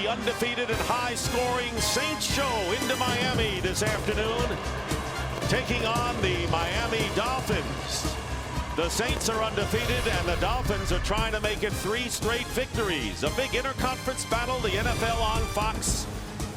the undefeated and high-scoring Saints show into Miami this afternoon, taking on the Miami Dolphins. The Saints are undefeated, and the Dolphins are trying to make it 3 straight victories. A big interconference battle, the NFL on Fox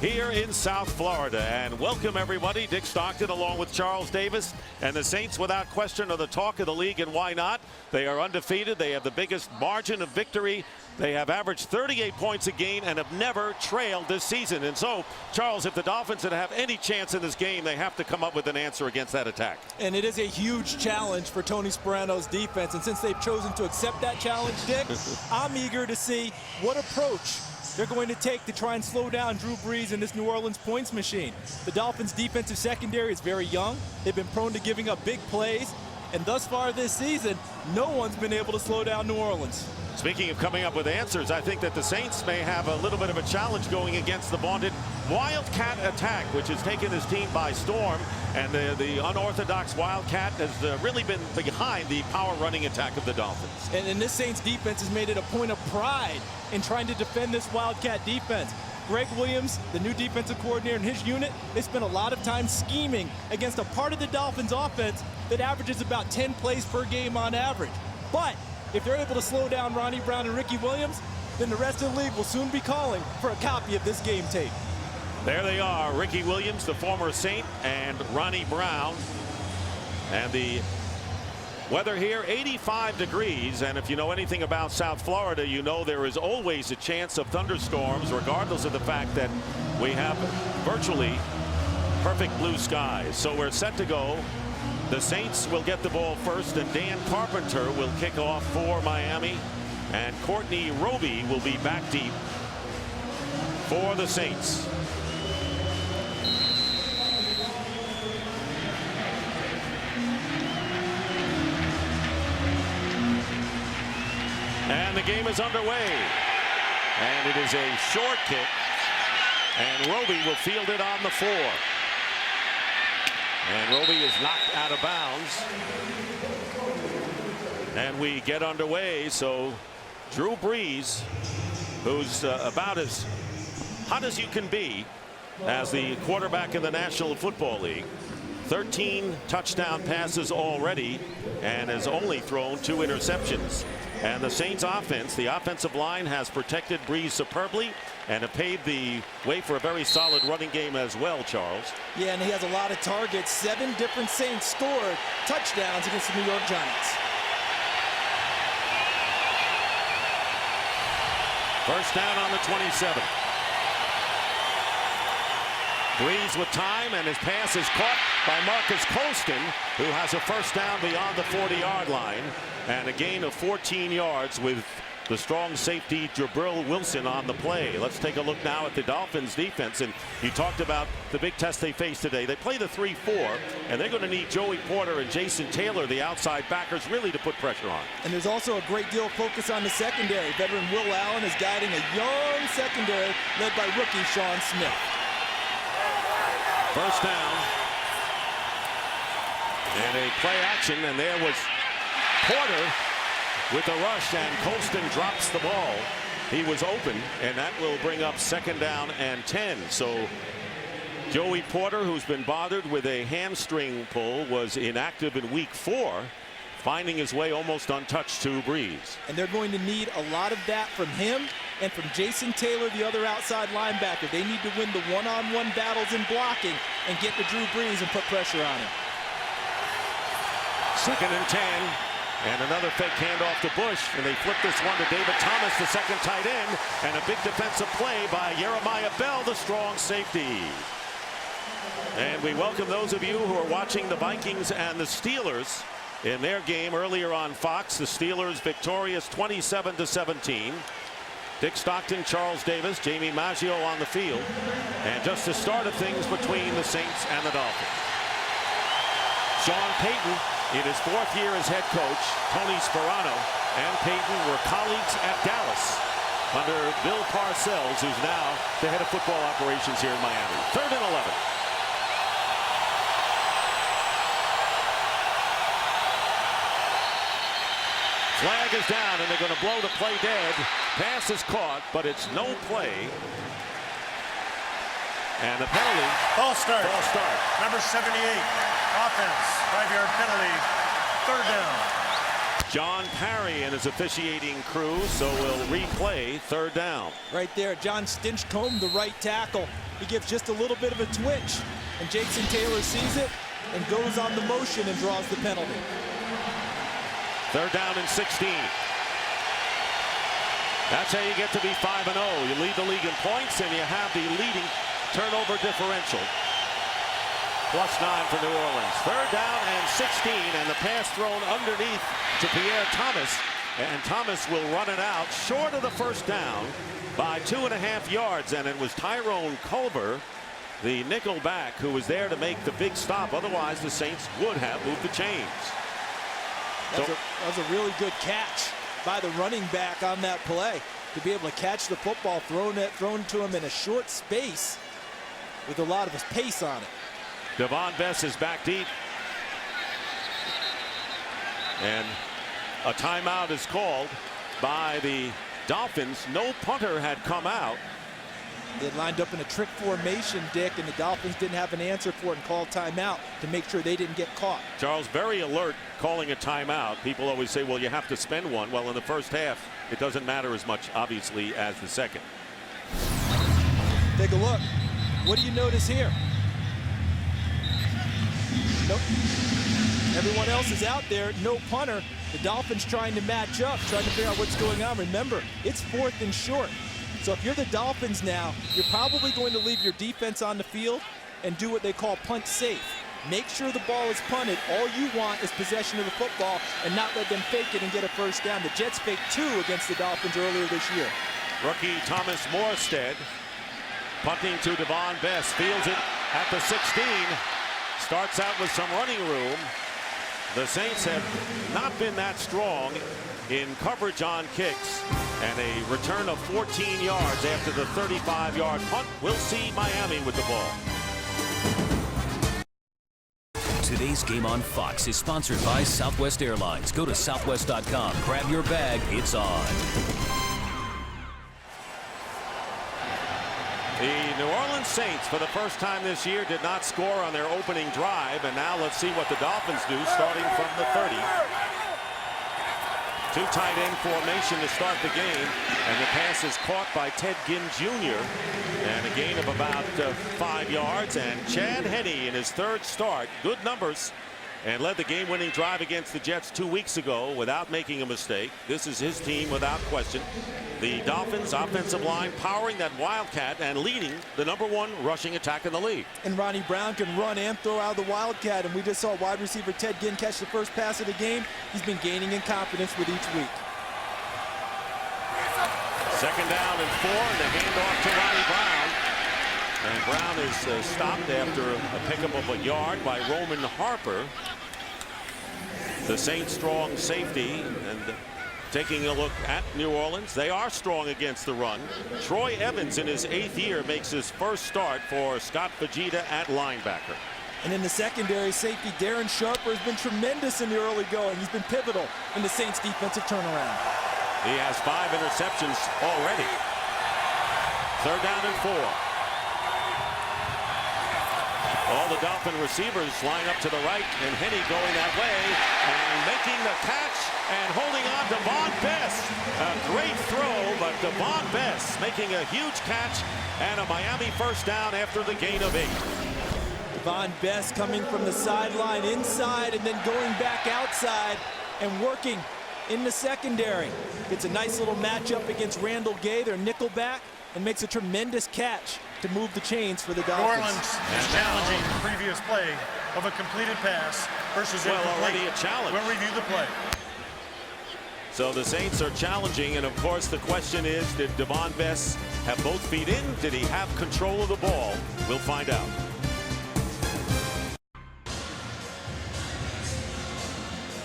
here in South Florida. And welcome, everybody. Dick Stockton along with Charles Davis. And the Saints, without question, are the talk of the league, and why not? They are undefeated. They have the biggest margin of victory. They have averaged 38 points a game and have never trailed this season. And so, Charles, if the Dolphins have any chance in this game, they have to come up with an answer against that attack. And it is a huge challenge for Tony Sparano's defense. And since they've chosen to accept that challenge, Dick, I'm eager to see what approach they're going to take to try and slow down Drew Brees and this New Orleans points machine. The Dolphins' defensive secondary is very young. They've been prone to giving up big plays. And thus far this season, no one's been able to slow down New Orleans. Speaking of coming up with answers, I think that the Saints may have a little bit of a challenge going against the vaunted Wildcat attack, which has taken his team by storm. And the unorthodox Wildcat has really been behind the power running attack of the Dolphins. And this Saints defense has made it a point of pride in trying to defend this Wildcat defense. Greg Williams, the new defensive coordinator, and his unit, they spent a lot of time scheming against a part of the Dolphins offense that averages about 10 plays per game on average. But if they're able to slow down Ronnie Brown and Ricky Williams, then the rest of the league will soon be calling for a copy of this game tape. There they are, Ricky Williams, the former Saint, and Ronnie Brown. And the weather here, 85 degrees, and if you know anything about South Florida, you know there is always a chance of thunderstorms, regardless of the fact that we have virtually perfect blue skies. So we're set to go. The Saints will get the ball first, and Dan Carpenter will kick off for Miami, and Courtney Roby will be back deep for the Saints. And the game is underway. And it is a short kick. And Roby will field it on the 4. And Roby is knocked out of bounds. And we get underway. So Drew Brees, who's about as hot as you can be as the quarterback in the National Football League. 13 touchdown passes already and has only thrown 2 interceptions. And the Saints offense, the offensive line, has protected Brees superbly and have paved the way for a very solid running game as well, Charles. Yeah, and he has a lot of targets. 7 different Saints scored touchdowns against the New York Giants. First down on the 27. Brees with time, and his pass is caught by Marcus Colston, who has a first down beyond the 40-yard line, and a gain of 14 yards with the strong safety Jabril Wilson on the play. Let's take a look now at the Dolphins defense. And you talked about the big test they face today. They play the 3-4, and they're going to need Joey Porter and Jason Taylor, the outside backers, really to put pressure on. And there's also a great deal of focus on the secondary. Veteran Will Allen is guiding a young secondary led by rookie Sean Smith. First down. And a play action, and there was Porter with the rush, and Colston drops the ball. He was open, and that will bring up second down and 10. So Joey Porter, who's been bothered with a hamstring pull, was inactive in week 4, finding his way almost untouched to Brees. And they're going to need a lot of that from him and from Jason Taylor, the other outside linebacker. They need to win the one-on-one battles in blocking and get to Drew Brees and put pressure on him. Second and 10. And another fake handoff to Bush, and they flip this one to David Thomas, the second tight end, and a big defensive play by Jeremiah Bell, the strong safety. And we welcome those of you who are watching the Vikings and the Steelers in their game earlier on Fox. The Steelers victorious 27-17. Dick Stockton, Charles Davis, Jamie Maggio on the field. And just the start of things between the Saints and the Dolphins. Sean Payton, in his 4th year as head coach, Tony Sparano and Payton were colleagues at Dallas under Bill Parcells, who's now the head of football operations here in Miami. 3rd and 11. Flag is down, and they're going to blow the play dead. Pass is caught, but it's no play. And the penalty. False start. False start. Number 78. Offense. 5-yard penalty. Third down. John Parry and his officiating crew, so we'll replay third down. Right there, John Stinchcomb, the right tackle. He gives just a little bit of a twitch, and Jason Taylor sees it and goes on the motion and draws the penalty. Third down and 16. That's how you get to be 5-0. You lead the league in points, and you have the leading turnover differential. +9 for New Orleans. Third down and 16, and the pass thrown underneath to Pierre Thomas, and Thomas will run it out short of the first down by 2.5 yards, and it was Tyrone Culver, the nickel back, who was there to make the big stop. Otherwise, the Saints would have moved the chains. That was a really good catch by the running back on that play, to be able to catch the football thrown to him in a short space with a lot of his pace on it. Devon Bess is back deep, and a timeout is called by the Dolphins. No punter had come out. They had lined up in a trick formation, Dick, and the Dolphins didn't have an answer for it and called timeout to make sure they didn't get caught. Charles, very alert calling a timeout. People always say, well, you have to spend one. Well, in the first half, it doesn't matter as much, obviously, as the second. Take a look. What do you notice here? Nope. Everyone else is out there, no punter. The Dolphins trying to match up, trying to figure out what's going on. Remember, it's 4th and short. So if you're the Dolphins now, you're probably going to leave your defense on the field and do what they call punt safe. Make sure the ball is punted. All you want is possession of the football and not let them fake it and get a first down. The Jets faked 2 against the Dolphins earlier this year. Rookie Thomas Morstead punting to Devon Bess, fields it at the 16. Starts out with some running room. The Saints have not been that strong in coverage on kicks, and a return of 14 yards after the 35-yard punt. We'll see Miami with the ball. Today's game on Fox is sponsored by Southwest Airlines. Go to southwest.com, grab your bag, it's on. The New Orleans Saints, for the first time this year, did not score on their opening drive, and now let's see what the Dolphins do starting from the 30. 2 tight end formation to start the game, and the pass is caught by Ted Ginn Jr. and a gain of about 5 yards. And Chad Henne in his 3rd start, good numbers, and led the game-winning drive against the Jets 2 weeks ago without making a mistake. This is his team without question. The Dolphins offensive line powering that Wildcat and leading the #1 rushing attack in the league. And Ronnie Brown can run and throw out of the Wildcat, and we just saw wide receiver Ted Ginn catch the first pass of the game. He's been gaining in confidence with each week. 2nd down and 4, and the handoff to Ronnie Brown. And Brown is stopped after a pickup of a yard by Roman Harper. The Saints strong safety, and taking a look at New Orleans, they are strong against the run. Troy Evans in his 8th year makes his first start for Scott Fajita at linebacker. And in the secondary, safety Darren Sharper has been tremendous in the early going. He's been pivotal in the Saints defensive turnaround. He has 5 interceptions already. 3rd down and 4. All the Dolphin receivers line up to the right, and Henne going that way and making the catch and holding on to Devon Bess. A great throw, but Devon Bess making a huge catch and a Miami first down after the gain of 8. Devon Bess coming from the sideline inside and then going back outside and working in the secondary. Gets a nice little matchup against Randall Gay, their nickelback, and makes a tremendous catch to move the chains for the Dolphins. New Orleans is challenging the previous play of a completed pass versus already a challenge. We'll review the play. So the Saints are challenging, and of course the question is, did Devon Bess have both feet in? Did he have control of the ball? We'll find out.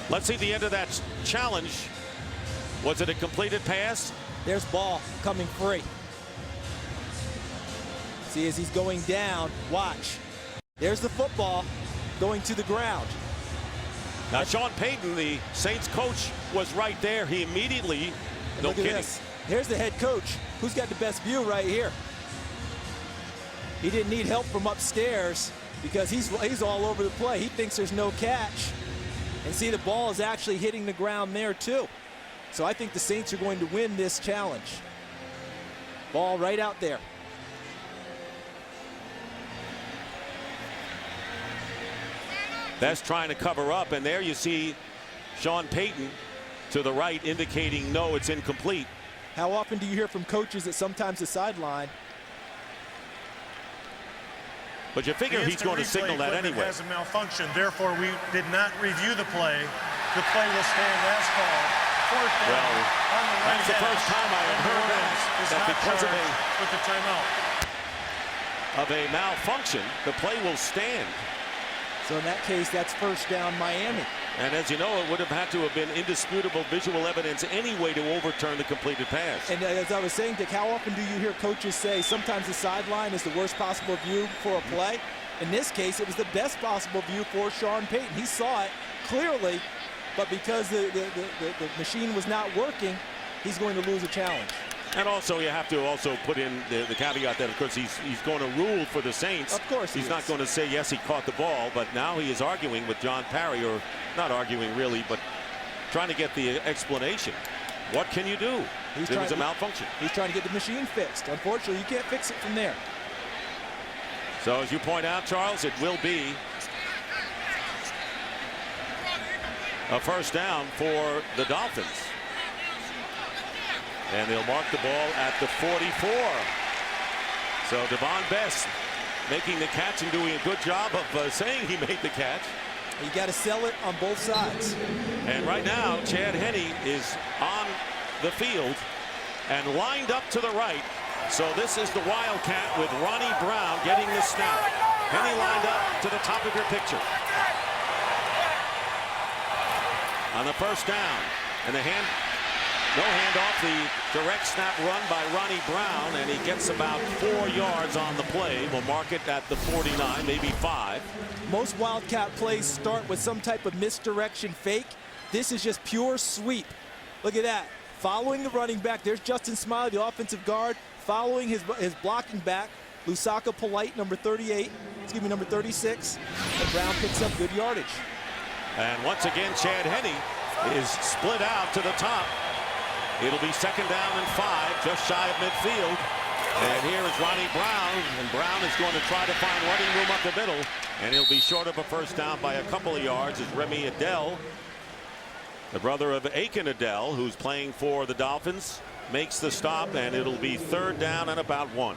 Let's see the end of that challenge. Was it a completed pass? There's ball coming free. See, as he's going down, watch. There's the football going to the ground. Now, Sean Payton, the Saints coach, was right there. He immediately, no look at kidding. this. Here's the head coach. Who's got the best view right here? He didn't need help from upstairs because he's all over the play. He thinks there's no catch. And see, the ball is actually hitting the ground there too. So I think the Saints are going to win this challenge. Ball right out there. That's trying to cover up, and there you see Sean Payton to the right indicating no, it's incomplete. How often do you hear from coaches that sometimes the sideline? But you figure he's going to signal that anyway. Has a malfunction, therefore we did not review the play. The play will stand as called. Fourth down on the right that's the first time I have heard that because of a malfunction, the play will stand. So in that case, that's first down Miami. And as you know, it would have had to have been indisputable visual evidence anyway to overturn the completed pass. And as I was saying, Dick, how often do you hear coaches say sometimes the sideline is the worst possible view for a play? In this case, it was the best possible view for Sean Payton. He saw it clearly, but because the machine was not working, he's going to lose a challenge. And also, you have to also put in the caveat that, of course, he's going to rule for the Saints. Of course he's not going to say, yes, he caught the ball, but now he is arguing with John Parry, or not arguing really, but trying to get the explanation. What can you do? There was a malfunction. He's trying to get the machine fixed. Unfortunately, you can't fix it from there. So as you point out, Charles, it will be a first down for the Dolphins. And they'll mark the ball at the 44. So Devon Best making the catch and doing a good job of saying he made the catch. You got to sell it on both sides. And right now, Chad Henne is on the field and lined up to the right. So this is the Wildcat with Ronnie Brown getting the snap. Henne lined up to the top of your picture. On the first down. And no handoff, the direct snap run by Ronnie Brown, and he gets about 4 yards on the play. We'll mark it at the 49, maybe 5. Most Wildcat plays start with some type of misdirection fake. This is just pure sweep. Look at that. Following the running back, there's Justin Smiley, the offensive guard, following his blocking back, Lusaka Polite, number 36, and Brown picks up good yardage. And once again, Chad Henne is split out to the top. It'll be second down and 5, just shy of midfield. And here is Ronnie Brown, and Brown is going to try to find running room up the middle, and he'll be short of a first down by a couple of yards as Remy Adele, the brother of Aiken Adele, who's playing for the Dolphins, makes the stop, and it'll be third down and about 1.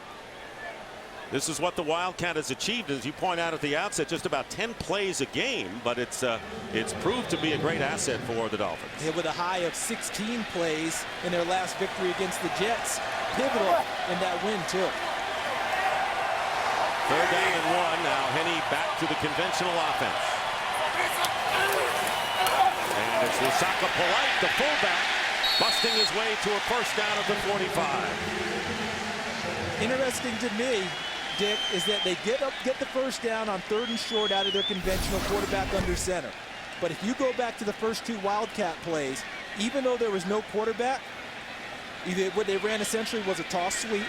This is what the Wildcat has achieved, as you point out at the outset, just about 10 plays a game, but it's proved to be a great asset for the Dolphins. Yeah, with a high of 16 plays in their last victory against the Jets. Pivotal in that win, too. Third down and 1. Now Henne back to the conventional offense. And it's Lusaka Polite, the fullback, busting his way to a first down at the 45. Interesting to me, Dick, is that they get the first down on 3rd and short out of their conventional quarterback under center. But if you go back to the first 2 Wildcat plays, even though there was no quarterback, what they ran essentially was a toss sweep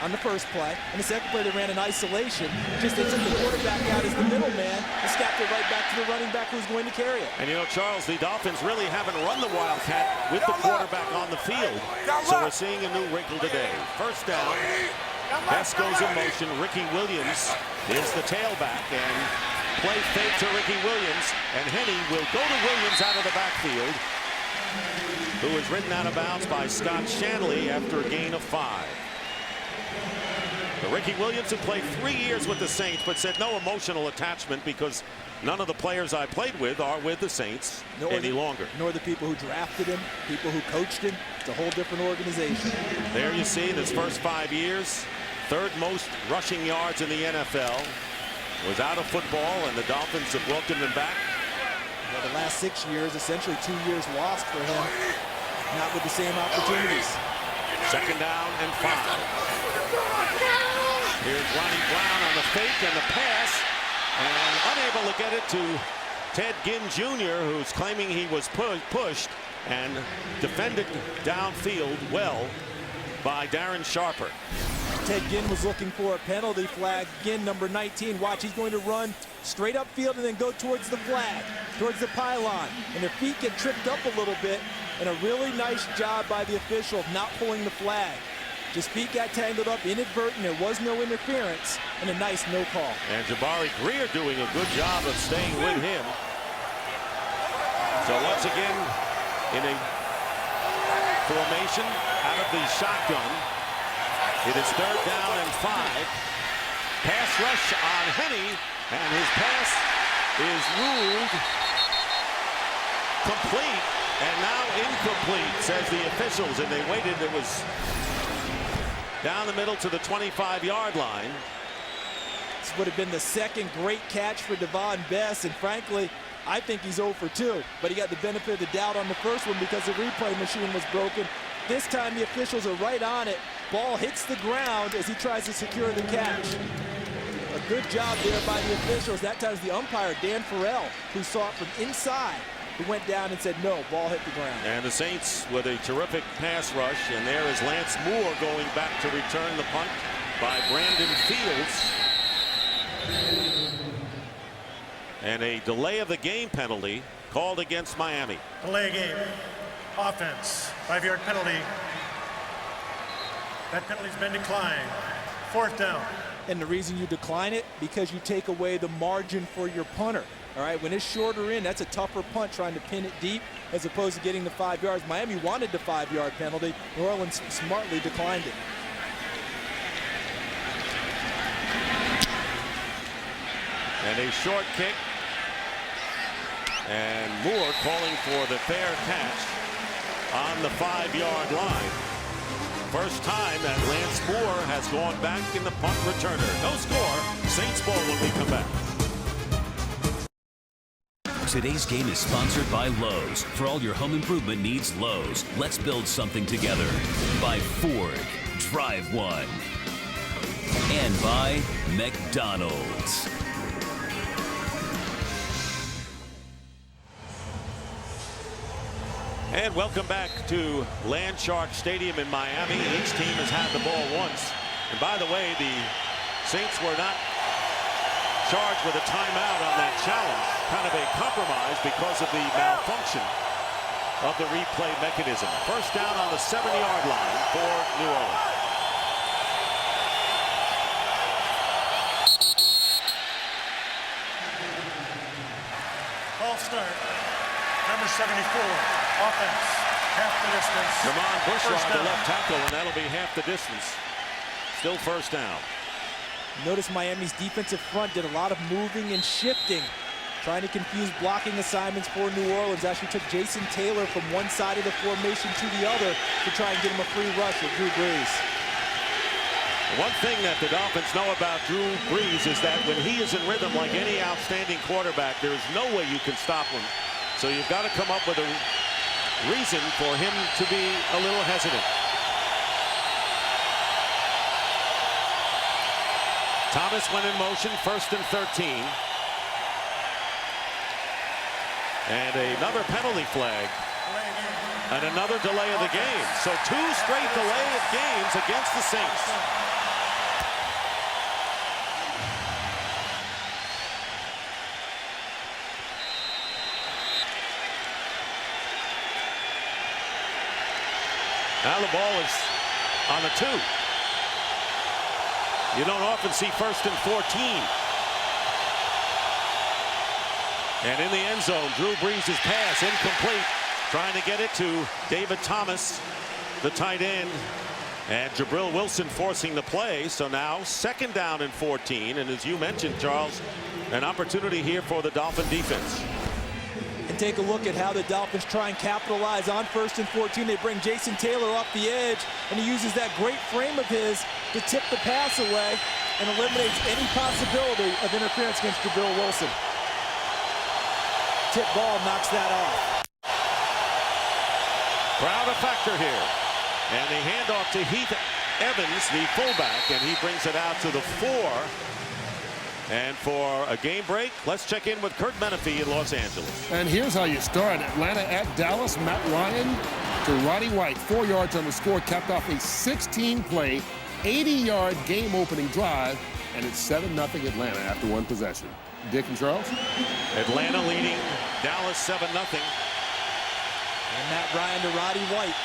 on the first play. And the second play, they ran an isolation. Just they took the quarterback out as the middleman and snapped it right back to the running back who was going to carry it. And you know, Charles, the Dolphins really haven't run the Wildcat with the quarterback on the field. So we're seeing a new wrinkle today. First down. Best goes in motion. Ricky Williams is the tailback, and play fake to Ricky Williams, and Henne will go to Williams out of the backfield, who is ridden out of bounds by Scott Shanley after a gain of 5. Ricky Williams, who played 3 years with the Saints, but said no emotional attachment because none of the players I played with are with the Saints any longer. Nor the people who drafted him, people who coached him. It's a whole different organization. There you see, in his first 5 years, 3rd most rushing yards in the NFL. Was out of football, and the Dolphins have welcomed him back. Well, the last 6 years, essentially 2 years lost for him. Not with the same opportunities. Second down and 5. Here's Ronnie Brown on the fake and the pass, and unable to get it to Ted Ginn Jr., who's claiming he was pushed and defended downfield well by Darren Sharper. Ted Ginn was looking for a penalty flag. Ginn, number 19, watch, he's going to run straight upfield and then go towards the flag, towards the pylon. And their feet get tripped up a little bit, and a really nice job by the official of not pulling the flag. His feet got tangled up, inadvertent, there was no interference, and a nice no call. And Jabari Greer doing a good job of staying with him. So once again, in a formation out of the shotgun, it is 3rd down and 5. Pass rush on Henne, and his pass is ruled complete, and now incomplete, says the officials, and they waited. It was down the middle to the 25-yard line. This would have been the second great catch for Devon Bess, and frankly, I think he's 0 for 2, but he got the benefit of the doubt on the first one because the replay machine was broken. This time the officials are right on it. Ball hits the ground as he tries to secure the catch. A good job there by the officials. That time the umpire, Dan Farrell, who saw it from inside, who went down and said, no, ball hit the ground. And the Saints with a terrific pass rush, and there is Lance Moore going back to return the punt by Brandon Fields. And a delay of the game penalty called against Miami. Delay game. Offense. 5-yard penalty. That penalty's been declined. 4th down. And the reason you decline it, because you take away the margin for your punter. All right, when it's shorter in, that's a tougher punt, trying to pin it deep as opposed to getting the 5 yards. Miami wanted the 5-yard penalty. New Orleans smartly declined it. And a short kick. And Moore calling for the fair catch on the 5-yard line. First time that Lance Moore has gone back in the punt returner. No score. Saints ball when we come back. Today's game is sponsored by Lowe's. For all your home improvement needs, Lowe's. Let's build something together. By Ford. Drive one. And by McDonald's. And welcome back to Landshark Stadium in Miami. Each team has had the ball once. And by the way, the Saints were not charged with a timeout on that challenge. Kind of a compromise because of the malfunction of the replay mechanism. First down on the 7-yard line for New Orleans. False start. Number 74. Offense, half the distance. Ramon Bushrod, First the down. left tackle, and that'll be half the distance. Still first down. Notice Miami's defensive front did a lot of moving and shifting, trying to confuse blocking assignments for New Orleans. Actually took Jason Taylor from one side of the formation to the other to try and get him a free rush with Drew Brees. One thing that the Dolphins know about Drew Brees is that when he is in rhythm like any outstanding quarterback, there's no way you can stop him. So you've got to come up with a reason for him to be a little hesitant. Thomas went in motion, 1st and 13. And another penalty flag. And another delay of the game. So 2 straight delay of games against the Saints. Now the ball is on the 2. You don't often see 1st and 14. And in the end zone, Drew Brees' pass incomplete. Trying to get it to David Thomas, the tight end. And Jabril Wilson forcing the play. So now 2nd down and 14. And as you mentioned, Charles, an opportunity here for the Dolphin defense. And take a look at how the Dolphins try and capitalize on 1st and 14. They bring Jason Taylor off the edge, and he uses that great frame of his to tip the pass away and eliminates any possibility of interference against Jabril Wilson. Tip ball knocks that off. Crowd a factor here. And the handoff to Heath Evans, the fullback, and he brings it out to the 4. And for a game break, let's check in with Kurt Menefee in Los Angeles. And here's how you start. Atlanta at Dallas. Matt Ryan to Roddy White. 4 yards on the score. Capped off a 16-play, 80-yard game-opening drive. And it's 7-0 Atlanta after one possession. Dick and Charles? Atlanta leading Dallas 7-0. And Matt Ryan to Roddy White.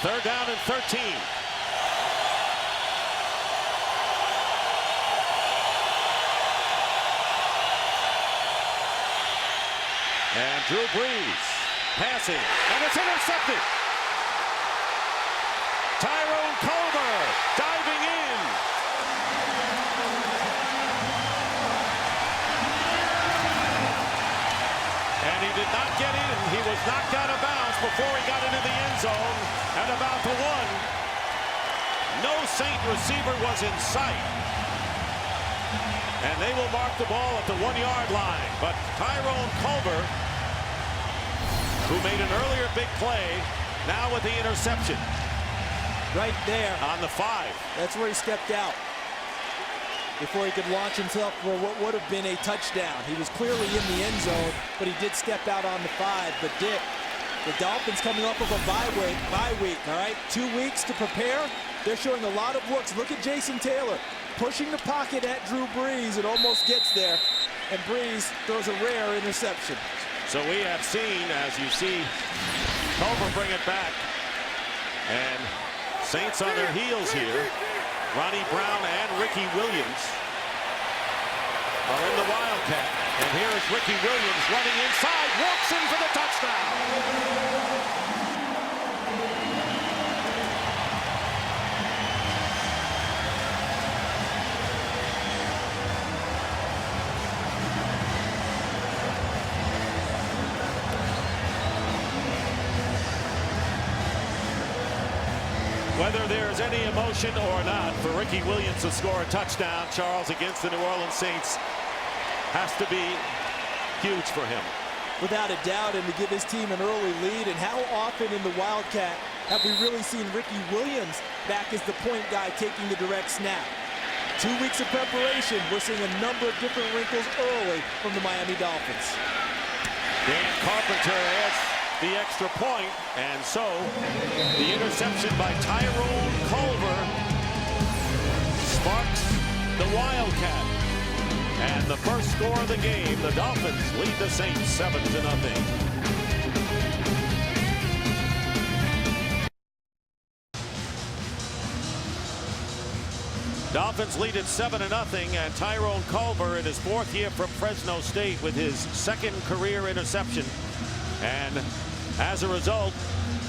3rd down and 13. And Drew Brees passing, and it's intercepted. Tyrone Culver diving in. And he did not get in. He was knocked out of bounds before he got into the end zone at about the 1. No Saint receiver was in sight. And they will mark the ball at the 1-yard line. But Tyrone Culver, who made an earlier big play, now with the interception. Right there. On the 5. That's where he stepped out before he could launch himself for what would have been a touchdown. He was clearly in the end zone, but he did step out on the 5. But Dick, the Dolphins coming off of a bye week, all right? 2 weeks to prepare. They're showing a lot of looks. Look at Jason Taylor pushing the pocket at Drew Brees. It almost gets there, and Brees throws a rare interception. So we have seen, as you see, Culver bring it back. And Saints on their heels here. Ronnie Brown and Ricky Williams are in the Wildcat. And here is Ricky Williams running inside, walks in for the touchdown. Whether there's any emotion or not for Ricky Williams to score a touchdown, Charles, against the New Orleans Saints has to be huge for him. Without a doubt, and to give his team an early lead. And how often in the Wildcat have we really seen Ricky Williams back as the point guy taking the direct snap? 2 weeks of preparation, we're seeing a number of different wrinkles early from the Miami Dolphins. Dan Carpenter adds the extra point, and so the interception by Tyrone Culver sparks the Wildcat. And the first score of the game, the Dolphins lead the Saints 7-0. Dolphins lead at 7-0, and Tyrone Culver in his 4th year from Fresno State with his 2nd career interception. And as a result,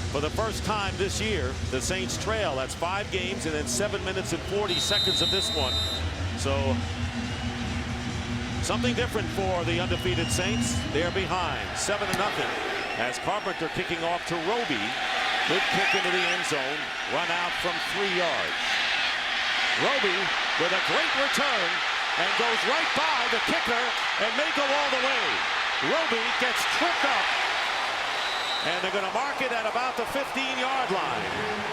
for the first time this year, the Saints trail. That's 5 games and then 7 minutes and 40 seconds of this one. So something different for the undefeated Saints. They're behind 7-0 as Carpenter kicking off to Roby. Good kick into the end zone. Run out from 3 yards. Roby with a great return and goes right by the kicker and may go all the way. Roby gets tripped up. And they're going to mark it at about the 15-yard line.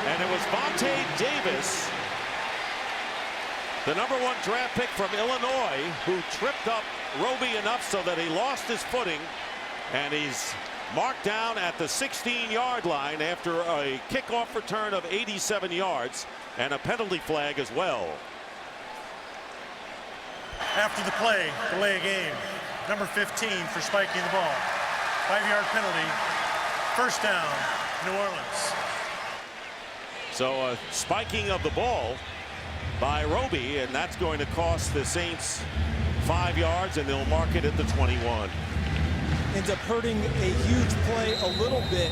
And it was Vontae Davis, the #1 draft pick from Illinois, who tripped up Roby enough so that he lost his footing. And he's marked down at the 16-yard line after a kickoff return of 87 yards and a penalty flag as well. After the play, delay a game. Number 15 for spiking the ball. 5-yard penalty. First down, New Orleans. So a spiking of the ball by Roby, and that's going to cost the Saints 5 yards, and they'll mark it at the 21. Ends up hurting a huge play a little bit,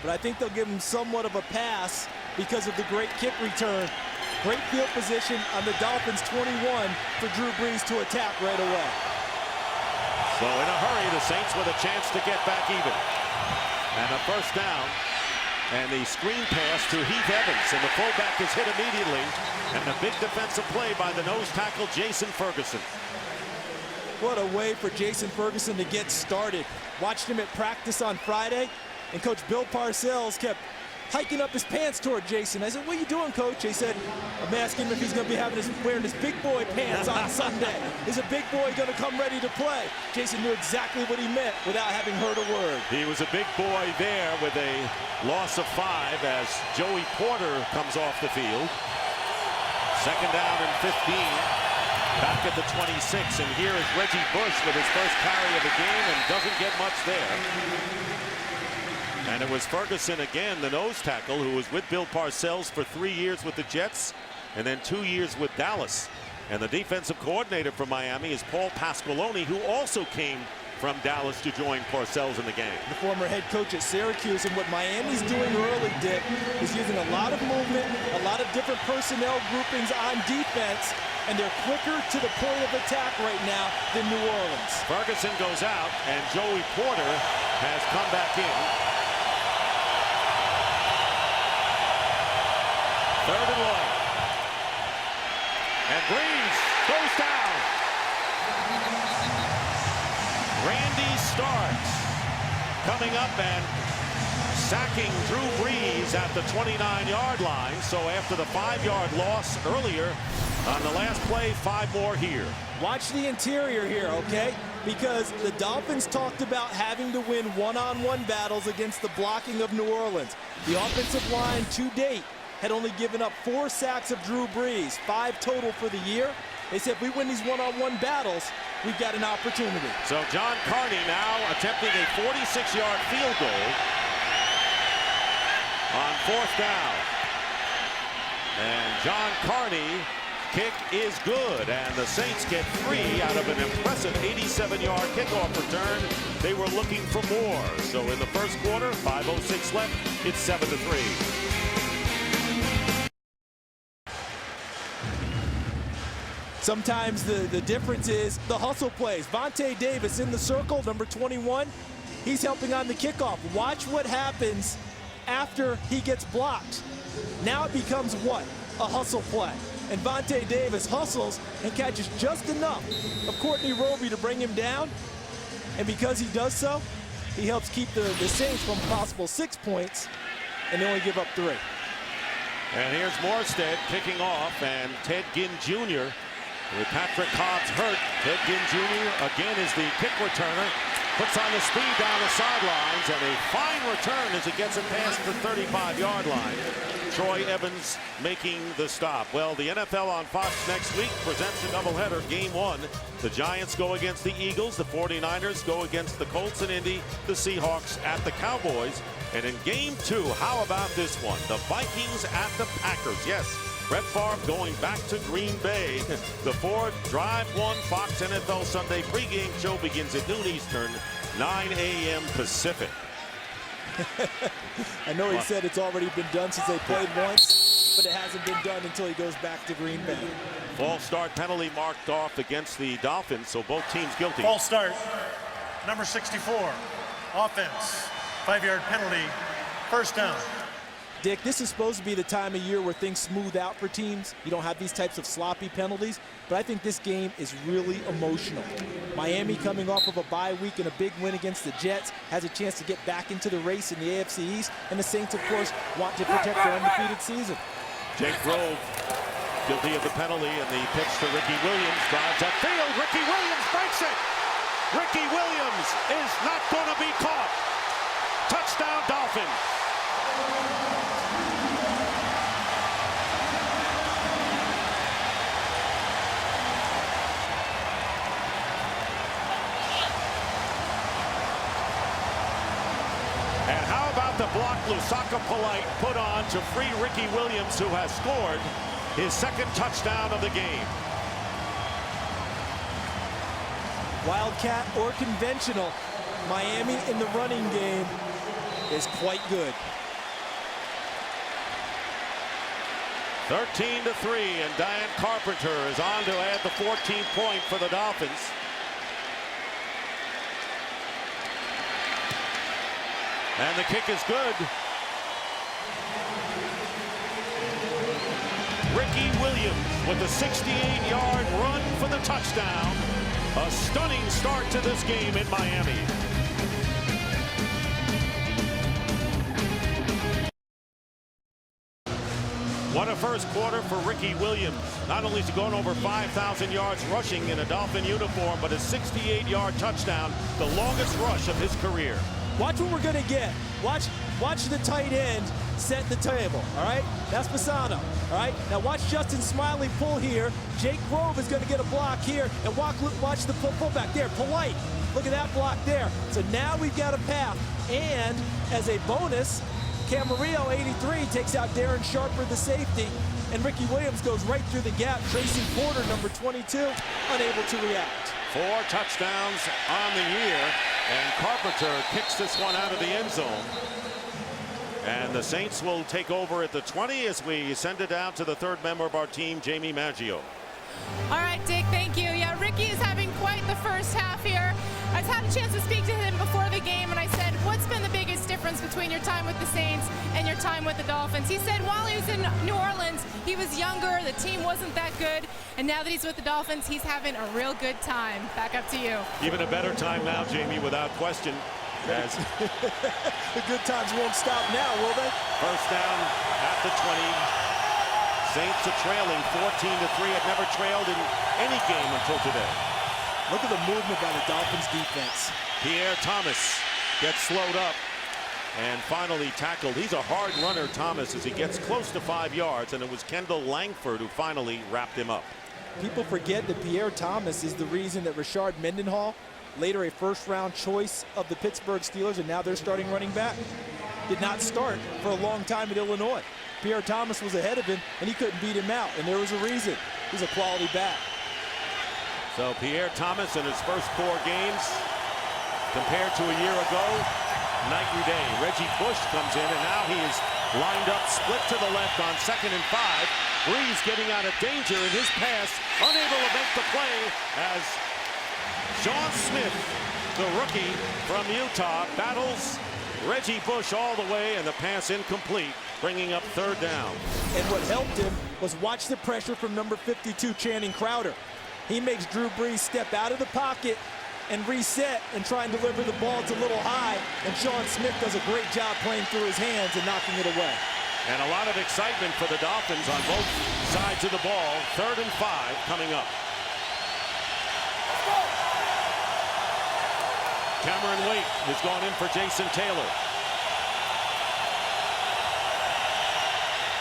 but I think they'll give him somewhat of a pass because of the great kick return. Great field position on the Dolphins 21 for Drew Brees to attack right away. So in a hurry, the Saints with a chance to get back even. And a first down, and the screen pass to Heath Evans, and the fullback is hit immediately, and a big defensive play by the nose tackle Jason Ferguson. What a way for Jason Ferguson to get started. Watched him at practice on Friday, and Coach Bill Parcells kept hiking up his pants toward Jason. I said, what are you doing, Coach? He said, I'm asking him if he's going to be wearing his big boy pants on Sunday. Is a big boy going to come ready to play? Jason knew exactly what he meant without having heard a word. He was a big boy there with a loss of 5 as Joey Porter comes off the field. Second down and 15. Back at the 26, and here is Reggie Bush with his first carry of the game and doesn't get much there. And it was Ferguson again, the nose tackle, who was with Bill Parcells for 3 years with the Jets and then 2 years with Dallas. And the defensive coordinator for Miami is Paul Pasqualoni, who also came from Dallas to join Parcells in the game. The former head coach at Syracuse, and what Miami's doing early, Dick, is using a lot of movement, a lot of different personnel groupings on defense, and they're quicker to the point of attack right now than New Orleans. Ferguson goes out, and Joey Porter has come back in. 3rd and 1. And Breeze goes down. Randy Starks coming up and sacking Drew Brees at the 29-yard line. So after the 5-yard loss earlier on the last play, 5 more here. Watch the interior here, okay? Because the Dolphins talked about having to win one-on-one battles against the blocking of New Orleans. The offensive line to date had only given up 4 sacks of Drew Brees, 5 total for the year. They said if we win these one-on-one battles, we've got an opportunity. So John Carney now attempting a 46-yard field goal on 4th down. And John Carney kick is good, and the Saints get 3 out of an impressive 87-yard kickoff return. They were looking for more. So in the first quarter, 5:06 left, it's 7-3. Sometimes the difference is the hustle plays. Vontae Davis in the circle, number 21. He's helping on the kickoff. Watch what happens after he gets blocked. Now it becomes what? A hustle play. And Vontae Davis hustles and catches just enough of Courtney Roby to bring him down. And because he does so, he helps keep the Saints from possible 6 points, and they only give up 3. And here's Morstead kicking off, and Ted Ginn Jr. with Patrick Hobbs hurt. Ted Ginn Jr. again is the kick returner. Puts on the speed down the sidelines, and a fine return as it gets it past the 35-yard line. Troy Evans making the stop. Well, the NFL on Fox next week presents a doubleheader. Game 1, the Giants go against the Eagles. The 49ers go against the Colts in Indy. The Seahawks at the Cowboys. And in Game 2, how about this one? The Vikings at the Packers. Yes, Brett Favre going back to Green Bay. The Ford Drive 1 Fox NFL Sunday pregame show begins at noon Eastern, 9 a.m. Pacific. I know he said it's already been done since they played once, but it hasn't been done until he goes back to Green Bay. False start penalty marked off against the Dolphins, so both teams guilty. False start, number 64, offense, 5-yard penalty, 1st down. Dick, this is supposed to be the time of year where things smooth out for teams. You don't have these types of sloppy penalties, but I think this game is really emotional. Miami coming off of a bye week and a big win against the Jets has a chance to get back into the race in the AFC East, and the Saints, of course, want to protect their undefeated season. Jake Grove guilty of the penalty, and the pitch to Ricky Williams drives upfield. Ricky Williams breaks it. Ricky Williams is not going to be caught. Touchdown Dolphins. And how about the block Lusaka Polite put on to free Ricky Williams, who has scored his 2nd touchdown of the game. Wildcat or conventional, Miami in the running game is quite good. 13-3, and Diane Carpenter is on to add the 14th point for the Dolphins. And the kick is good. Ricky Williams with a 68-yard run for the touchdown. A stunning start to this game in Miami. What a first quarter for Ricky Williams. Not only is he going over 5,000 yards rushing in a Dolphin uniform, but a 68-yard touchdown, the longest rush of his career. Watch what we're going to get. Watch the tight end set the table, all right? That's Pisano, all right? Now watch Justin Smiley pull here. Jake Grove is going to get a block here, and watch the pullback there. Polite. Look at that block there. So now we've got a path. And as a bonus, Camarillo, 83, takes out Darren Sharper, the safety, and Ricky Williams goes right through the gap. Tracy Porter, number 22, unable to react. 4 touchdowns on the year, and Carpenter kicks this one out of the end zone. And the Saints will take over at the 20 as we send it down to the third member of our team, Jamie Maggio. All right, Dick, thank you. Yeah, Ricky is having quite the first half here. I had a chance to speak to him before the game, and I said, what's been the biggest difference between your time with the Saints and your time with the Dolphins? He said while he was in New Orleans, he was younger, the team wasn't that good, and now that he's with the Dolphins, he's having a real good time. Back up to you. Even a better time now, Jamie, without question. As the good times won't stop now, will they? First down at the 20. Saints are trailing 14-3. Had never trailed in any game until today. Look at the movement by the Dolphins defense. Pierre Thomas gets slowed up and finally tackled. He's a hard runner, Thomas, as he gets close to 5 yards, and it was Kendall Langford who finally wrapped him up. People forget that Pierre Thomas is the reason that Rashard Mendenhall, later a first-round choice of the Pittsburgh Steelers, and now they're starting running back, did not start for a long time at Illinois. Pierre Thomas was ahead of him, and he couldn't beat him out, and there was a reason. He's a quality back. So Pierre Thomas in his first 4 games, compared to a year ago, night and day. Reggie Bush comes in, and now he is lined up, split to the left on 2nd and 5. Breeze getting out of danger in his pass, unable to make the play as Sean Smith, the rookie from Utah, battles Reggie Bush all the way, and the pass incomplete, bringing up 3rd down. And what helped him was watch the pressure from number 52, Channing Crowder. He makes Drew Brees step out of the pocket and reset and try and deliver the ball. It's a little high, and Sean Smith does a great job playing through his hands and knocking it away. And a lot of excitement for the Dolphins on both sides of the ball. 3rd and 5 coming up. Cameron Wake has gone in for Jason Taylor.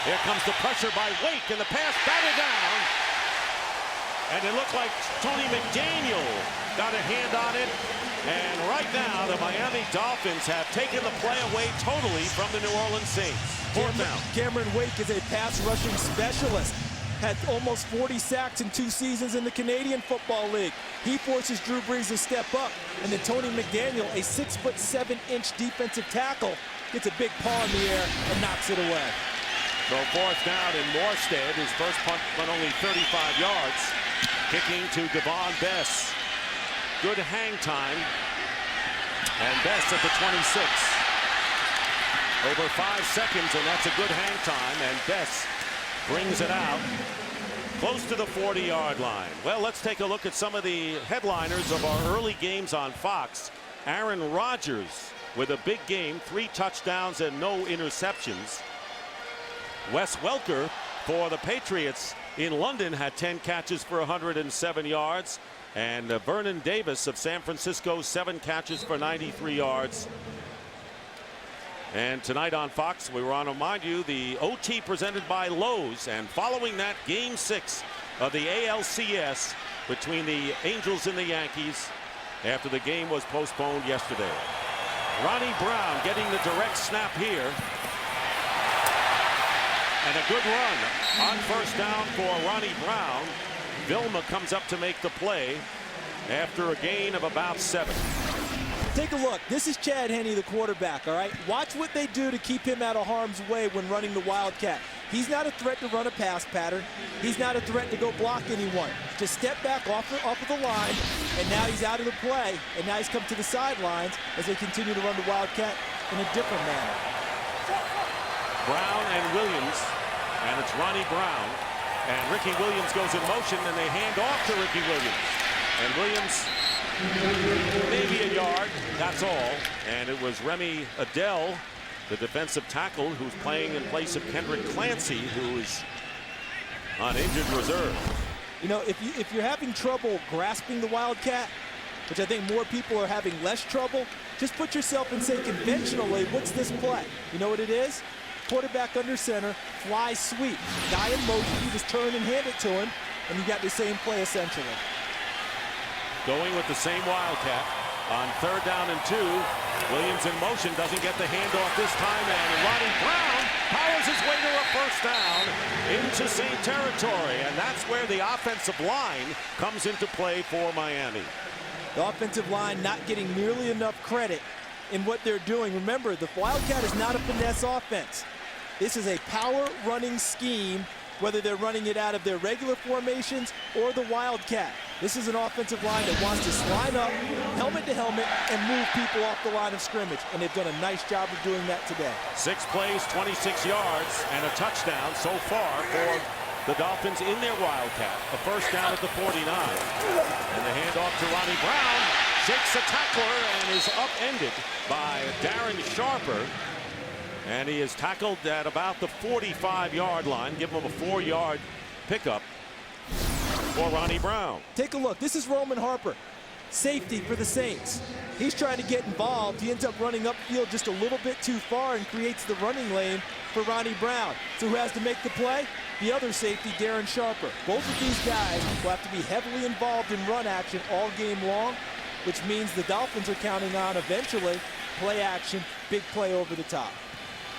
Here comes the pressure by Wake, and the pass batted down. And it looked like Tony McDaniel got a hand on it. And right now, the Miami Dolphins have taken the play away totally from the New Orleans Saints. 4th down. Cameron Wake is a pass rushing specialist. Had almost 40 sacks in 2 seasons in the Canadian Football League. He forces Drew Brees to step up, and then Tony McDaniel, a 6'7" defensive tackle, gets a big paw in the air and knocks it away. So 4th down, and Morstead, his first punt went only 35 yards, kicking to Devon Bess. Good hang time, and Bess at the 26. Over 5 seconds, and that's a good hang time, and Bess brings it out close to the 40-yard line. Well, let's take a look at some of the headliners of our early games on Fox. Aaron Rodgers with a big game, 3 touchdowns and no interceptions. Wes Welker for the Patriots in London had 10 catches for 107 yards. And Vernon Davis of San Francisco, 7 catches for 93 yards. And tonight on Fox, we want to remind you the OT presented by Lowe's. And following that, Game 6 of the ALCS between the Angels and the Yankees after the game was postponed yesterday. Ronnie Brown getting the direct snap here. And a good run on first down for Ronnie Brown. Vilma comes up to make the play after a gain of about 7. Take a look. This is Chad Henne, the quarterback, all right? Watch what they do to keep him out of harm's way when running the Wildcat. He's not a threat to run a pass pattern. He's not a threat to go block anyone. Just step back off of the line, and now he's out of the play, and now he's come to the sidelines as they continue to run the Wildcat in a different manner. Brown and Williams, and it's Ronnie Brown. And Ricky Williams goes in motion, and they hand off to Ricky Williams. And Williams, maybe a yard, that's all. And it was Remy Adele the defensive tackle who's playing in place of Kendrick Clancy, who is on injured reserve. You know, if you're having trouble grasping the Wildcat, which I think more people are having less trouble, just put yourself and say conventionally, what's this play? You know what it is? Quarterback under center, fly sweep. Guy in motion, you just turn and hand it to him, and you got the same play essentially. Going with the same Wildcat on 3rd down and 2. Williams in motion, doesn't get the handoff this time, and Ronnie Brown powers his way to a 1st down into Saint territory, and that's where the offensive line comes into play for Miami. The offensive line not getting nearly enough credit in what they're doing. Remember, the Wildcat is not a finesse offense. This is a power running scheme, whether they're running it out of their regular formations or the Wildcat. This is an offensive line that wants to line up, helmet to helmet, and move people off the line of scrimmage. And they've done a nice job of doing that today. 6 plays, 26 yards, and a touchdown so far for the Dolphins in their Wildcat. A 1st down at the 49. And the handoff to Ronnie Brown. Shakes a tackler and is upended by Darren Sharper. And he is tackled at about the 45-yard line. Give him a 4-yard pickup for Ronnie Brown. Take a look. This is Roman Harper, safety for the Saints. He's trying to get involved. He ends up running upfield just a little bit too far and creates the running lane for Ronnie Brown. So who has to make the play? The other safety, Darren Sharper. Both of these guys will have to be heavily involved in run action all game long, which means the Dolphins are counting on eventually play action, big play over the top.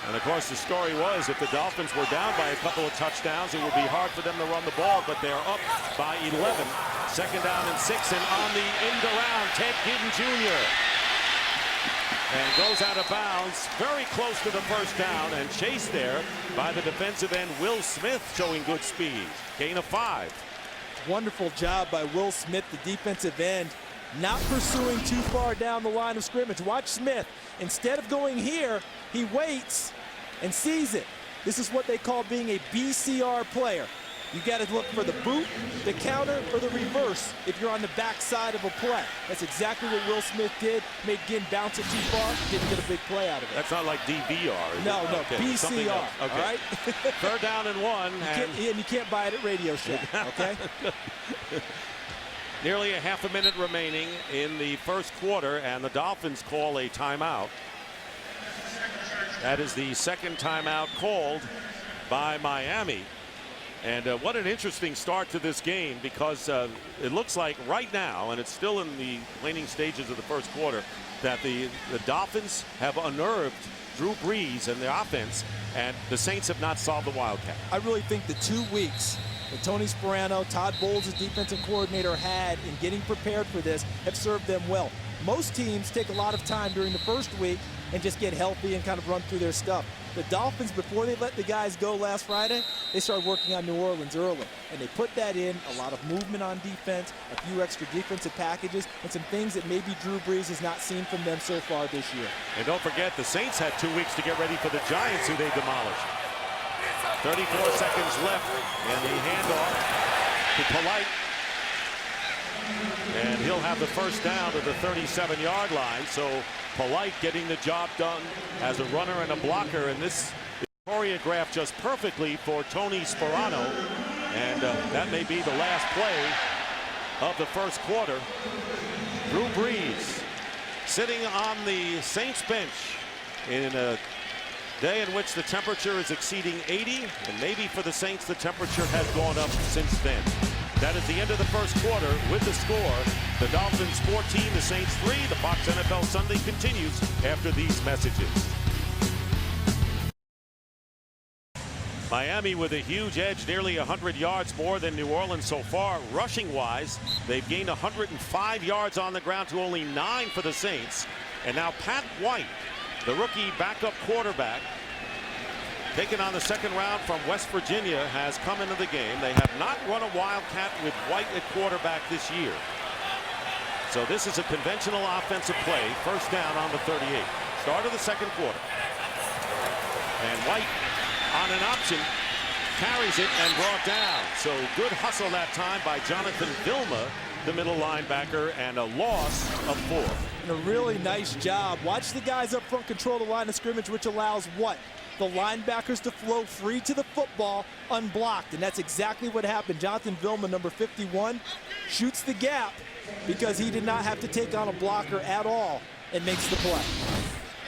And of course the story was if the Dolphins were down by a couple of touchdowns, it would be hard for them to run the ball, but they're up by 11. 2nd down and 6, and on the end around, Ted Ginn Jr. And goes out of bounds very close to the 1st down, and chased there by the defensive end Will Smith, showing good speed. Gain of 5. Wonderful job by Will Smith, the defensive end, not pursuing too far down the line of scrimmage. Watch Smith. Instead of going here, he waits and sees it. This is what they call being a BCR player. You got to look for the boot, the counter, or the reverse if you're on the backside of a play. That's exactly what Will Smith did. Made Ginn bounce it too far, didn't get a big play out of it. That's not like DVR, is no, it? no, Okay. BCR, Okay. all right? 3rd down and 1. And you can't buy it at Radio Shack, okay? Nearly a half a minute remaining in the 1st quarter, and the Dolphins call a timeout. That is the 2nd timeout called by Miami. And what an interesting start to this game, because it looks like right now, and it's still in the waning stages of the 1st quarter, that the Dolphins have unnerved Drew Brees and the offense, and the Saints have not solved the Wildcat. I really think the 2 weeks that Tony Sparano, Todd Bowles, as defensive coordinator, had in getting prepared for this have served them well. Most teams take a lot of time during the 1st week and just get healthy and kind of run through their stuff. The Dolphins, before they let the guys go last Friday, they started working on New Orleans early, and they put that in, a lot of movement on defense, a few extra defensive packages, and some things that maybe Drew Brees has not seen from them so far this year. And don't forget, the Saints had 2 weeks to get ready for the Giants, who they demolished. 34 seconds left, and the handoff to Polite. And he'll have the 1st down to the 37-yard line. So Polite getting the job done as a runner and a blocker. And this is choreographed just perfectly for Tony Sparano. And that may be the last play of the 1st quarter. Drew Brees sitting on the Saints bench in a day in which the temperature is exceeding 80, and maybe for the Saints the temperature has gone up since then. That is the end of the 1st quarter with the score. The Dolphins 14, the Saints 3. The Fox NFL Sunday continues after these messages. Miami with a huge edge, nearly 100 yards more than New Orleans so far. Rushing-wise, they've gained 105 yards on the ground to only 9 for the Saints. And now Pat White, the rookie backup quarterback, taken on the 2nd round from West Virginia, has come into the game. They have not run a Wildcat with White at quarterback this year. So this is a conventional offensive play. 1st down on the 38. Start of the 2nd quarter. And White on an option carries it and brought down. So good hustle that time by Jonathan Vilma the middle linebacker, and a loss of 4. And a really nice job. Watch the guys up front control the line of scrimmage, which allows what? The linebackers to flow free to the football unblocked, and that's exactly what happened. Jonathan Vilma, number 51, shoots the gap because he did not have to take on a blocker at all and makes the play.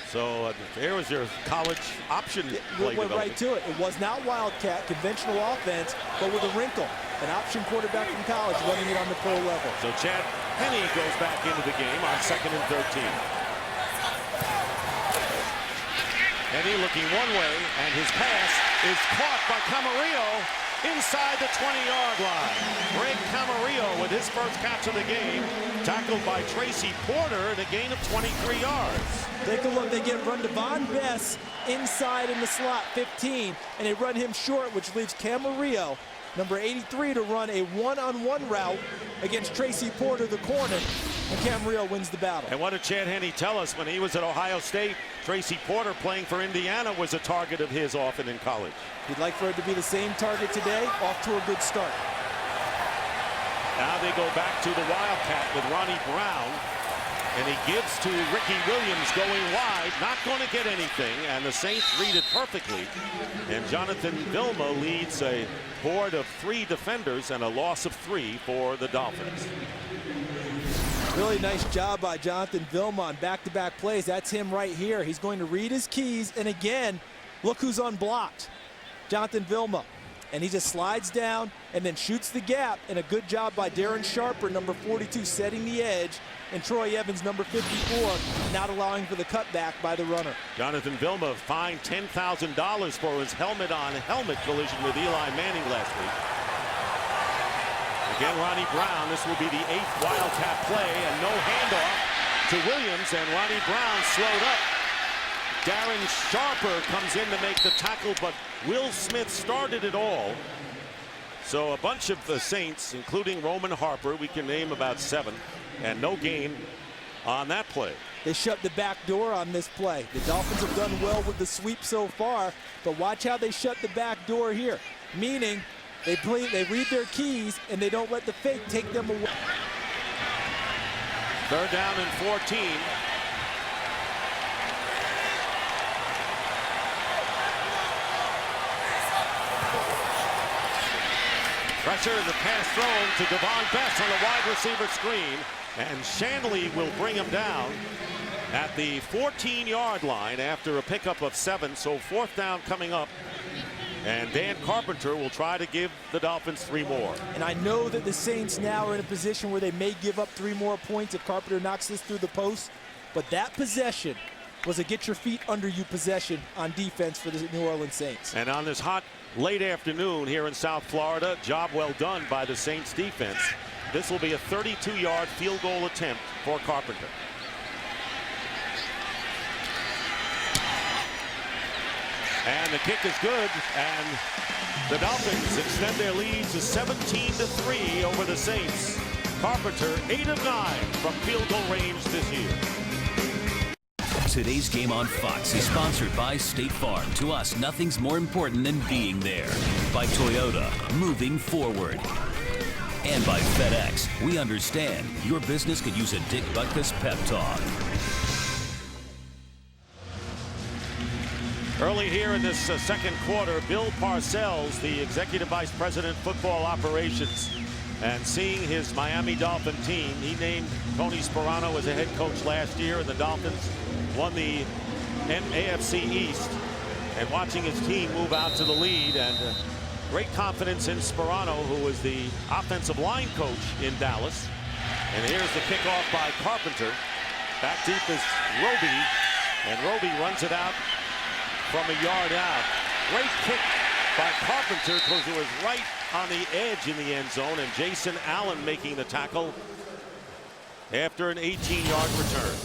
So there was your college option play. Went right to it. It was not Wildcat, conventional offense, but with a wrinkle. An option quarterback from college running it on the pro level. So Chad Henne goes back into the game on 2nd and 13. Henne looking one way, and his pass is caught by Camarillo inside the 20-yard line. Greg Camarillo with his first catch of the game, tackled by Tracy Porter at a gain of 23 yards. Take a look, they get run Devon Bess inside in the slot, 15, and they run him short, which leaves Camarillo, number 83, to run a one-on-one route against Tracy Porter, the corner, and Camarillo wins the battle. And what did Chad Henne tell us when he was at Ohio State? Tracy Porter, playing for Indiana, was a target of his often in college. He'd like for it to be the same target today, off to a good start. Now they go back to the Wildcat with Ronnie Brown, and he gives to Ricky Williams going wide, not going to get anything, and the Saints read it perfectly. And Jonathan Vilma leads a board of 3 defenders and a loss of 3 for the Dolphins. Really nice job by Jonathan Vilma on back-to-back plays. That's him right here. He's going to read his keys, and again, look who's unblocked. Jonathan Vilma. And he just slides down and then shoots the gap, and a good job by Darren Sharper, number 42, setting the edge, and Troy Evans, number 54, not allowing for the cutback by the runner. Jonathan Vilma fined $10,000 for his helmet-on-helmet collision with Eli Manning last week. Again, Ronnie Brown. This will be the 8th Wildcat play, and no handoff to Williams, and Ronnie Brown slowed up. Darren Sharper comes in to make the tackle, but Will Smith started it all. So a bunch of the Saints, including Roman Harper, we can name about 7, and no gain on that play. They shut the back door on this play. The Dolphins have done well with the sweep so far, but watch how they shut the back door here, meaning they read their keys and they don't let the fake take them away. 3rd down and 14. Pressure, the pass thrown to Devon Bess on the wide receiver screen, and Shanley will bring him down at the 14-yard line after a pickup of 7. So 4th down coming up, and Dan Carpenter will try to give the Dolphins 3 more. And I know that the Saints now are in a position where they may give up 3 more points if Carpenter knocks this through the post, but that possession was a get your feet under you possession on defense for the New Orleans Saints. And on this hot late afternoon here in South Florida, job well done by the Saints defense. This will be a 32-yard field goal attempt for Carpenter. And the kick is good, and the Dolphins extend their lead to 17-3 over the Saints. Carpenter 8 of 9 from field goal range this year. Today's game on Fox is sponsored by State Farm. To us, nothing's more important than being there. By Toyota, moving forward. And by FedEx, we understand your business could use a Dick Butkus pep talk. Early here in this second quarter, Bill Parcells, the Executive Vice President Football Operations, and seeing his Miami Dolphin team, he named Tony Sparano as a head coach last year, and the Dolphins won the AFC East. And watching his team move out to the lead, and great confidence in Sparano, who was the offensive line coach in Dallas. And here's the kickoff by Carpenter. Back deep is Roby, and Roby runs it out from a yard out. Great kick by Carpenter because it was right on the edge in the end zone, and Jason Allen making the tackle after an 18-yard return.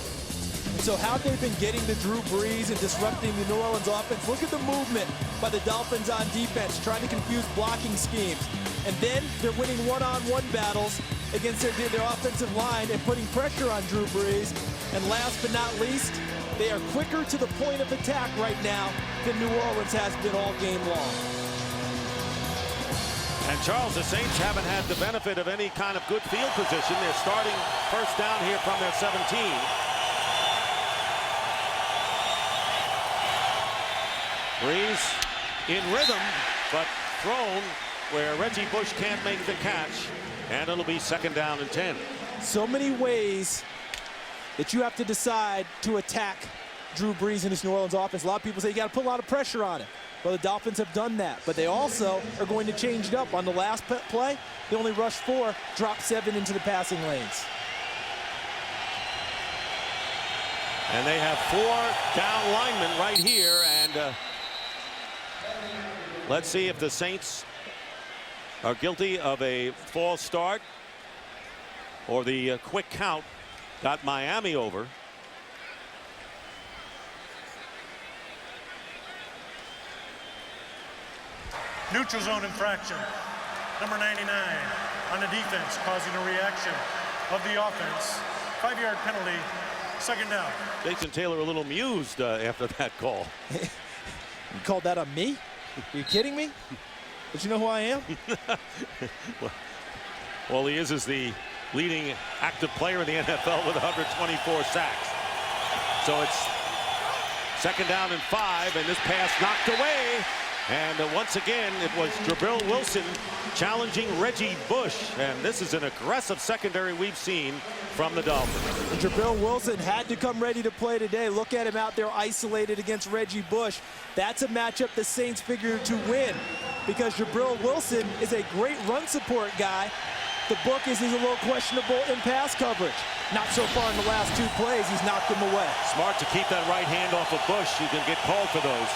So how they've been getting to Drew Brees and disrupting the New Orleans offense. Look at the movement by the Dolphins on defense, trying to confuse blocking schemes. And then they're winning one-on-one battles against their offensive line and putting pressure on Drew Brees. And last but not least, they are quicker to the point of attack right now than New Orleans has been all game long. And Charles, the Saints haven't had the benefit of any kind of good field position. They're starting first down here from their 17. Breeze in rhythm, but thrown where Reggie Bush can't make the catch. And it'll be second down and 10. So many ways that you have to decide to attack Drew Brees in this New Orleans offense. A lot of people say you got to put a lot of pressure on it. Well, the Dolphins have done that, but they also are going to change it up. On the last play, they only rushed 4, dropped 7 into the passing lanes. And they have 4 down linemen right here. And let's see if the Saints are guilty of a false start or the quick count got Miami over. Neutral zone infraction. Number 99 on the defense, causing a reaction of the offense. 5-yard penalty, second down. Jason Taylor a little amused after that call. You called that on me? Are you kidding me? But you know who I am? Well, he is the leading active player in the NFL with 124 sacks. So it's second down and 5, and this pass knocked away. And once again, it was Jabril Wilson challenging Reggie Bush. And this is an aggressive secondary we've seen from the Dolphins. And Jabril Wilson had to come ready to play today. Look at him out there isolated against Reggie Bush. That's a matchup the Saints figured to win because Jabril Wilson is a great run support guy. The book is he's a little questionable in pass coverage. Not so far in the last 2 plays, he's knocked him away. Smart to keep that right hand off of Bush. You can get called for those.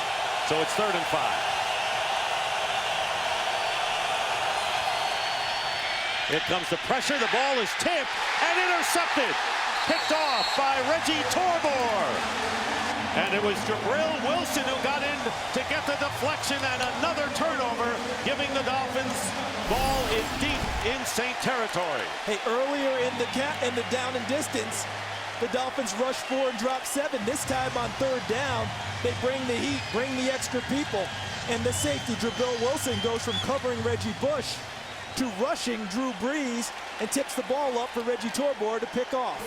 So it's 3rd and 5. Here comes the pressure. The ball is tipped and intercepted. Picked off by Reggie Torbor. And it was Jabril Wilson who got in to get the deflection and another turnover, giving the Dolphins ball in deep in Saint territory. Hey, earlier in the down and distance, the Dolphins rushed 4 and dropped 7. This time on 3rd down, they bring the heat, bring the extra people. And the safety, Jabril Wilson, goes from covering Reggie Bush to rushing Drew Brees and tips the ball up for Reggie Torbor to pick off.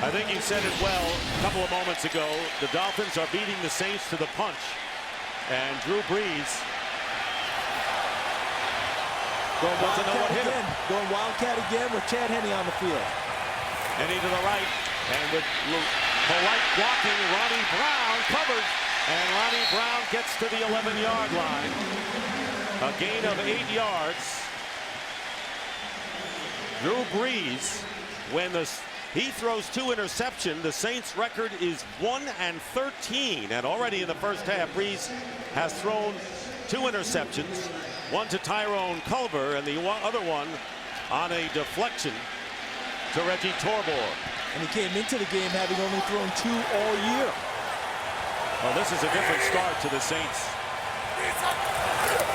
I think you said it well a couple of moments ago. The Dolphins are beating the Saints to the punch. And Drew Brees doesn't know what hit him. Going Wildcat again with Chad Henne on the field. Henne to the right. And with polite blocking, Ronnie Brown covered. And Ronnie Brown gets to the 11-yard line. A gain of 8 yards. Drew Brees, when he throws 2 interceptions, the Saints' record is 1-13. And already in the first half, Brees has thrown 2 interceptions, one to Tyrone Culver and the other one on a deflection to Reggie Torbor. And he came into the game having only thrown 2 all year. Well, this is a different start to the Saints.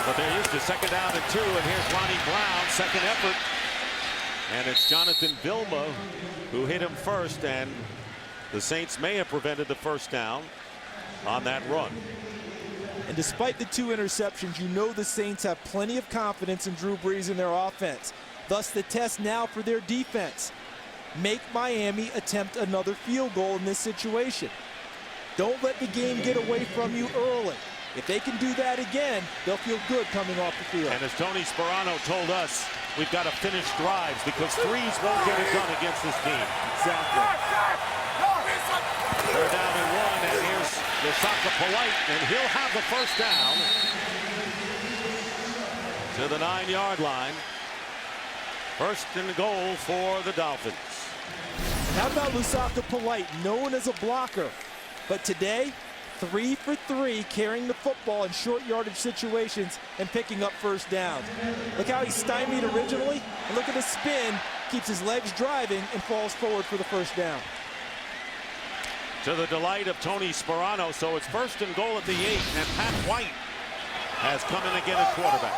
But they're used to second down and 2, and here's Ronnie Brown, second effort. And it's Jonathan Vilma who hit him first, and the Saints may have prevented the first down on that run. And despite the 2 interceptions, you know the Saints have plenty of confidence in Drew Brees and their offense. Thus the test now for their defense. Make Miami attempt another field goal in this situation. Don't let the game get away from you early. If they can do that again, they'll feel good coming off the field. And as Tony Sperano told us, we've got to finish drives because threes won't get it done against this team. Exactly. They're down in 1, and here's Lusaka Polite, and he'll have the first down to the 9-yard line. First and goal for the Dolphins. How about Lusaka Polite, known as a blocker, but today, 3 for 3 carrying the football in short yardage situations and picking up first down. Look how he's stymied originally, and look at the spin, keeps his legs driving and falls forward for the first down. To the delight of Tony Sperano, so it's first and goal at the 8, and Pat White has come in again at quarterback.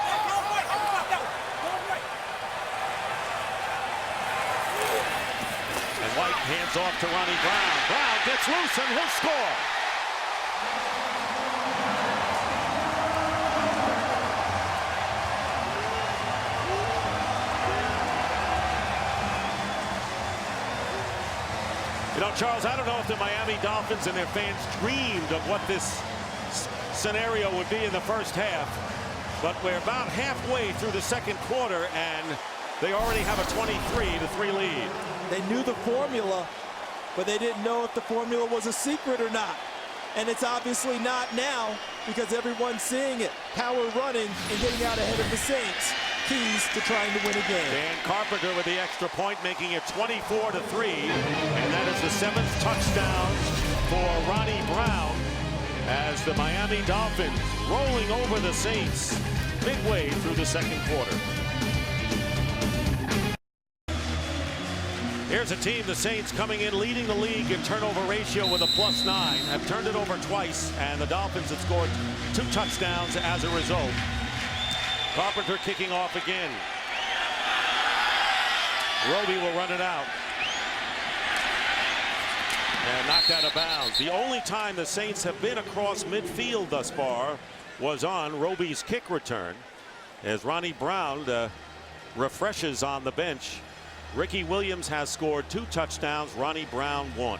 And White hands off to Ronnie Brown. Brown gets loose and he'll score. Charles, I don't know if the Miami Dolphins and their fans dreamed of what this scenario would be in the first half, but we're about halfway through the second quarter, and they already have a 23-3 lead. They knew the formula, but they didn't know if the formula was a secret or not. And it's obviously not now, because everyone's seeing it. Power running and getting out ahead of the Saints. Keys to trying to win a game. Dan Carpenter with the extra point, making it 24-3. And that is the 7th touchdown for Ronnie Brown, as the Miami Dolphins rolling over the Saints midway through the second quarter. Here's a team, the Saints, coming in leading the league in turnover ratio with a +9, have turned it over twice, and the Dolphins have scored 2 touchdowns as a result. Carpenter kicking off again. Roby will run it out. And knocked out of bounds. The only time the Saints have been across midfield thus far was on Roby's kick return, as Ronnie Brown refreshes on the bench. Ricky Williams has scored 2 touchdowns. Ronnie Brown 1.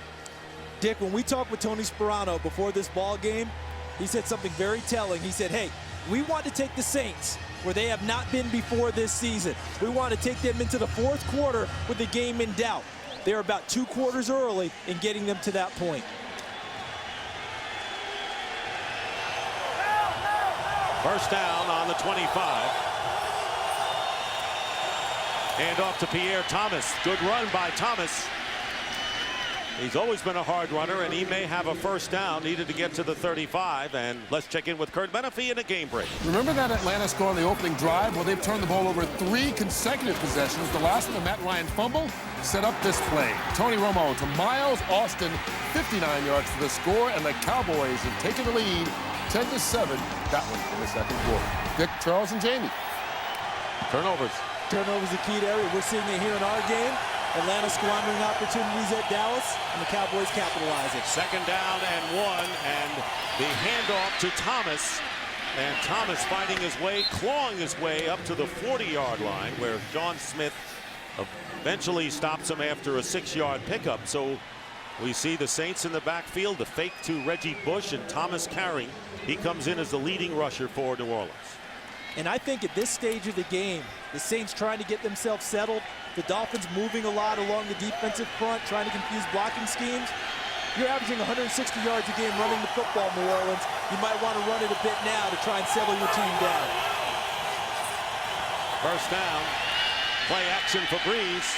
Dick, when we talked with Tony Sperano before this ball game, he said something very telling. He said, hey, we want to take the Saints where they have not been before this season. We want to take them into the 4th quarter with the game in doubt. They're about 2 quarters early in getting them to that point. First down on the 25. Hand off to Pierre Thomas. Good run by Thomas. He's always been a hard runner, and he may have a first down. Needed to get to the 35. And let's check in with Kurt Menefee in a game break. Remember that Atlanta score on the opening drive? Well, they've turned the ball over 3 consecutive possessions. The last one, the Matt Ryan fumble, set up this play. Tony Romo to Miles Austin, 59 yards for the score, and the Cowboys have taken the lead 10-7. That one in the second quarter. Dick, Charles, and Jamie. Turnovers. Turnovers the key area. We're seeing it here in our game. Atlanta squandering opportunities at Dallas, and the Cowboys capitalizing. Second down and 1, and the handoff to Thomas. And Thomas finding his way, clawing his way up to the 40-yard line, where John Smith eventually stops him after a 6-yard pickup. So we see the Saints in the backfield, the fake to Reggie Bush, and Thomas carrying. He comes in as the leading rusher for New Orleans. And I think at this stage of the game, the Saints trying to get themselves settled, the Dolphins moving a lot along the defensive front, trying to confuse blocking schemes. You're averaging 160 yards a game running the football, New Orleans. You might want to run it a bit now to try and settle your team down. First down, play action for Breeze.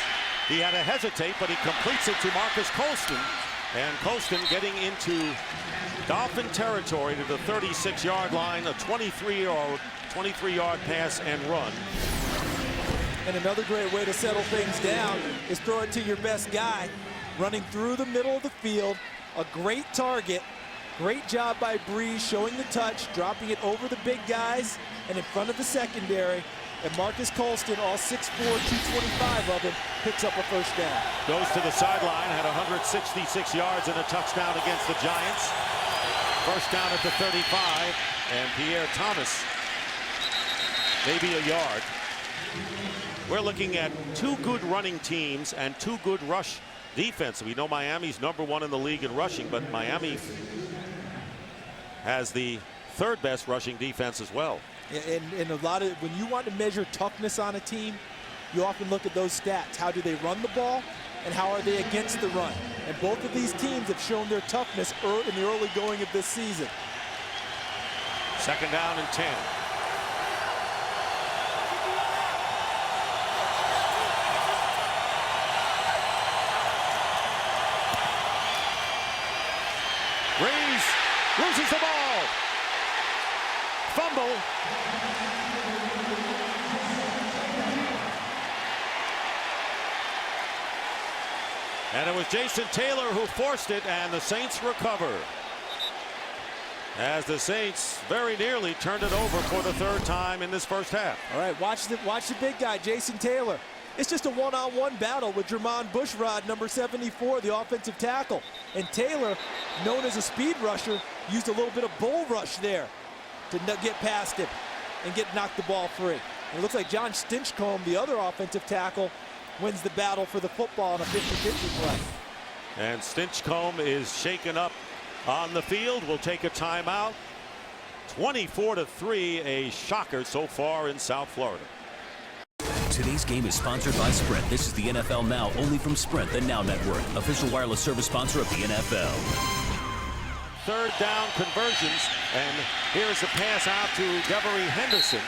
He had to hesitate, but he completes it to Marcus Colston. And Colston getting into Dolphin territory to the 36-yard line, a 23-yard pass and run. And another great way to settle things down is throw it to your best guy, running through the middle of the field. A great target. Great job by Breeze showing the touch, dropping it over the big guys and in front of the secondary. And Marcus Colston, all 6'4", 225 of him, picks up a first down. Goes to the sideline, had 166 yards and a touchdown against the Giants. First down at the 35, and Pierre Thomas, maybe a yard. We're looking at 2 good running teams and 2 good rush defense. We know Miami's #1 in the league in rushing, but Miami has the 3rd best rushing defense as well. And a lot of, when you want to measure toughness on a team, you often look at those stats. How do they run the ball, and how are they against the run? And both of these teams have shown their toughness in the early going of this season. Second down and 10. Breeze loses the ball. Fumble. And it was Jason Taylor who forced it, and the Saints recover. As the Saints very nearly turned it over for the 3rd time in this first half. All right, watch the big guy, Jason Taylor. It's just a one-on-one battle with Jermon Bushrod, number 74, the offensive tackle. And Taylor, known as a speed rusher, used a little bit of bull rush there to get past him and knock the ball free. And it looks like John Stinchcomb, the other offensive tackle, wins the battle for the football on a 50-50 play. And Stinchcomb is shaken up on the field. We'll take a timeout. 24-3, a shocker so far in South Florida. Today's game is sponsored by Sprint. This is the NFL Now, only from Sprint, the Now Network, official wireless service sponsor of the NFL. Third down conversions, and here's a pass out to Devery Henderson.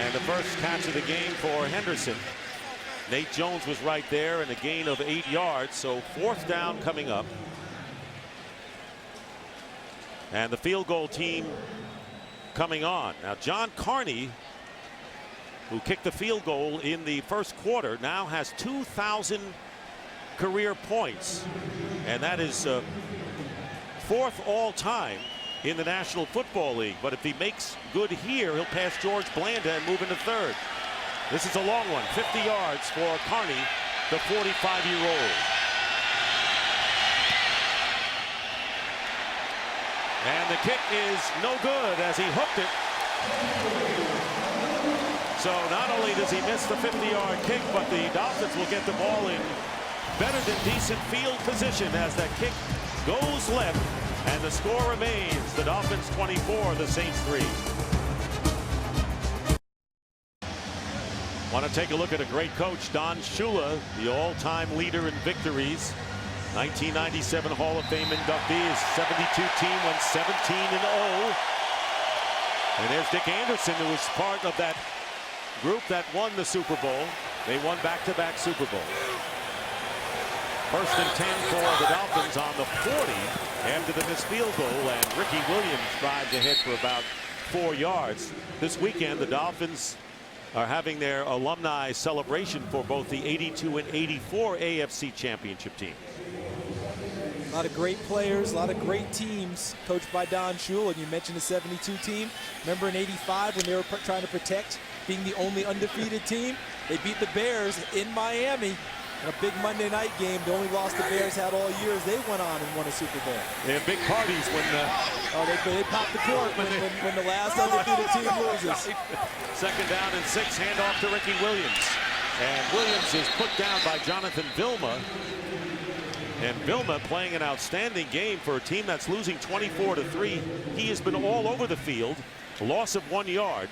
And the first catch of the game for Henderson. Nate Jones was right there, and a gain of 8 yards, so fourth down coming up. And the field goal team coming on. Now, John Carney, who kicked the field goal in the first quarter, now has 2,000 career points. And that is fourth all-time in the National Football League. But if he makes good here, he'll pass George Blanda and move into third. This is a long one, 50 yards for Carney, the 45-year-old. And the kick is no good as he hooked it. So not only does he miss the 50-yard kick, but the Dolphins will get the ball in better than decent field position as that kick goes left, and the score remains the Dolphins 24, the Saints 3. Want to take a look at a great coach, Don Shula, the all-time leader in victories. 1997 Hall of Fame inductee. His 72 team went 17-0. And there's Dick Anderson, who was part of that group that won the Super Bowl. They won back-to-back Super Bowls. First and 10 for the Dolphins on the 40 after the missed field goal, and Ricky Williams drives ahead for about 4 yards. This weekend, the Dolphins are having their alumni celebration for both the 82 and 84 AFC championship teams. A lot of great players, a lot of great teams coached by Don Shula. And you mentioned the 72 team. Remember in 85 when they were trying to protect being the only undefeated team? They beat the Bears in Miami in a big Monday night game. The only loss the Bears had all year as they went on and won a Super Bowl. They have big parties when they pop the cork when the last undefeated team loses. Second down and 6, handoff to Ricky Williams. And Williams is put down by Jonathan Vilma. And Vilma playing an outstanding game for a team that's losing 24-3. He has been all over the field. A loss of 1 yard.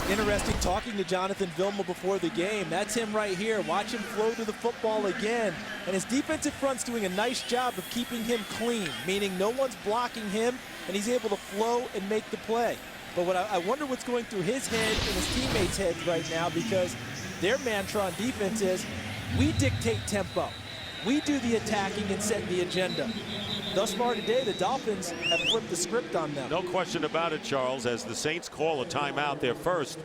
Interesting talking to Jonathan Vilma before the game. That's him right here. Watch him flow to the football again. And his defensive front's doing a nice job of keeping him clean, meaning no one's blocking him, and he's able to flow and make the play. But I wonder what's going through his head and his teammates' heads right now, because their mantra on defense is, we dictate tempo. We do the attacking and set the agenda. Thus far today, the Dolphins have flipped the script on them. No question about it, Charles, as the Saints call a timeout there first.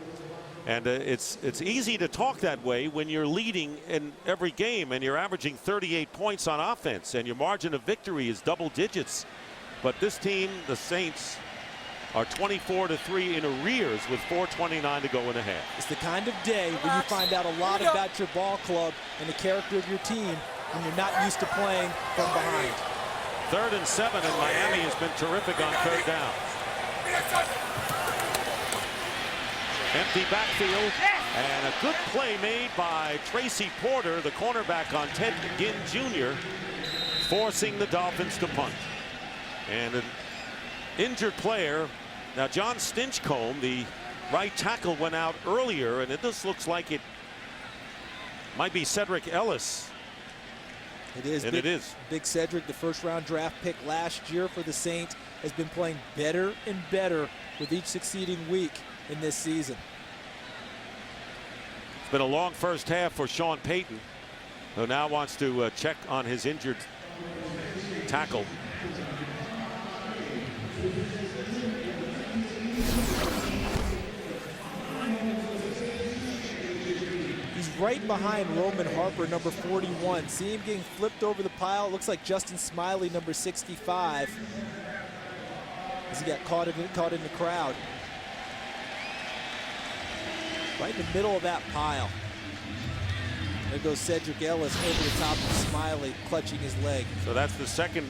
And it's easy to talk that way when you're leading in every game and you're averaging 38 points on offense and your margin of victory is double digits. But this team, the Saints, are 24-3 in arrears with 4:29 to go in the half. It's the kind of day when you find out a lot about your ball club and the character of your team when you're not used to playing from behind. 3rd and 7, and Miami has been terrific on 3rd down. Empty backfield, and a good play made by Tracy Porter, the cornerback on Ted Ginn Jr., forcing the Dolphins to punt. And an injured player. Now, John Stinchcomb, the right tackle, went out earlier, and this looks like it might be Cedric Ellis. It is. And it is. Big Cedric, the first-round draft pick last year for the Saints, has been playing better and better with each succeeding week in this season. It's been a long first half for Sean Payton, who now wants to check on his injured tackle. Right behind Roman Harper, number 41. See him getting flipped over the pile. Looks like Justin Smiley, number 65, as he got caught in the crowd. Right in the middle of that pile. There goes Cedric Ellis over the top of Smiley, clutching his leg. So that's the second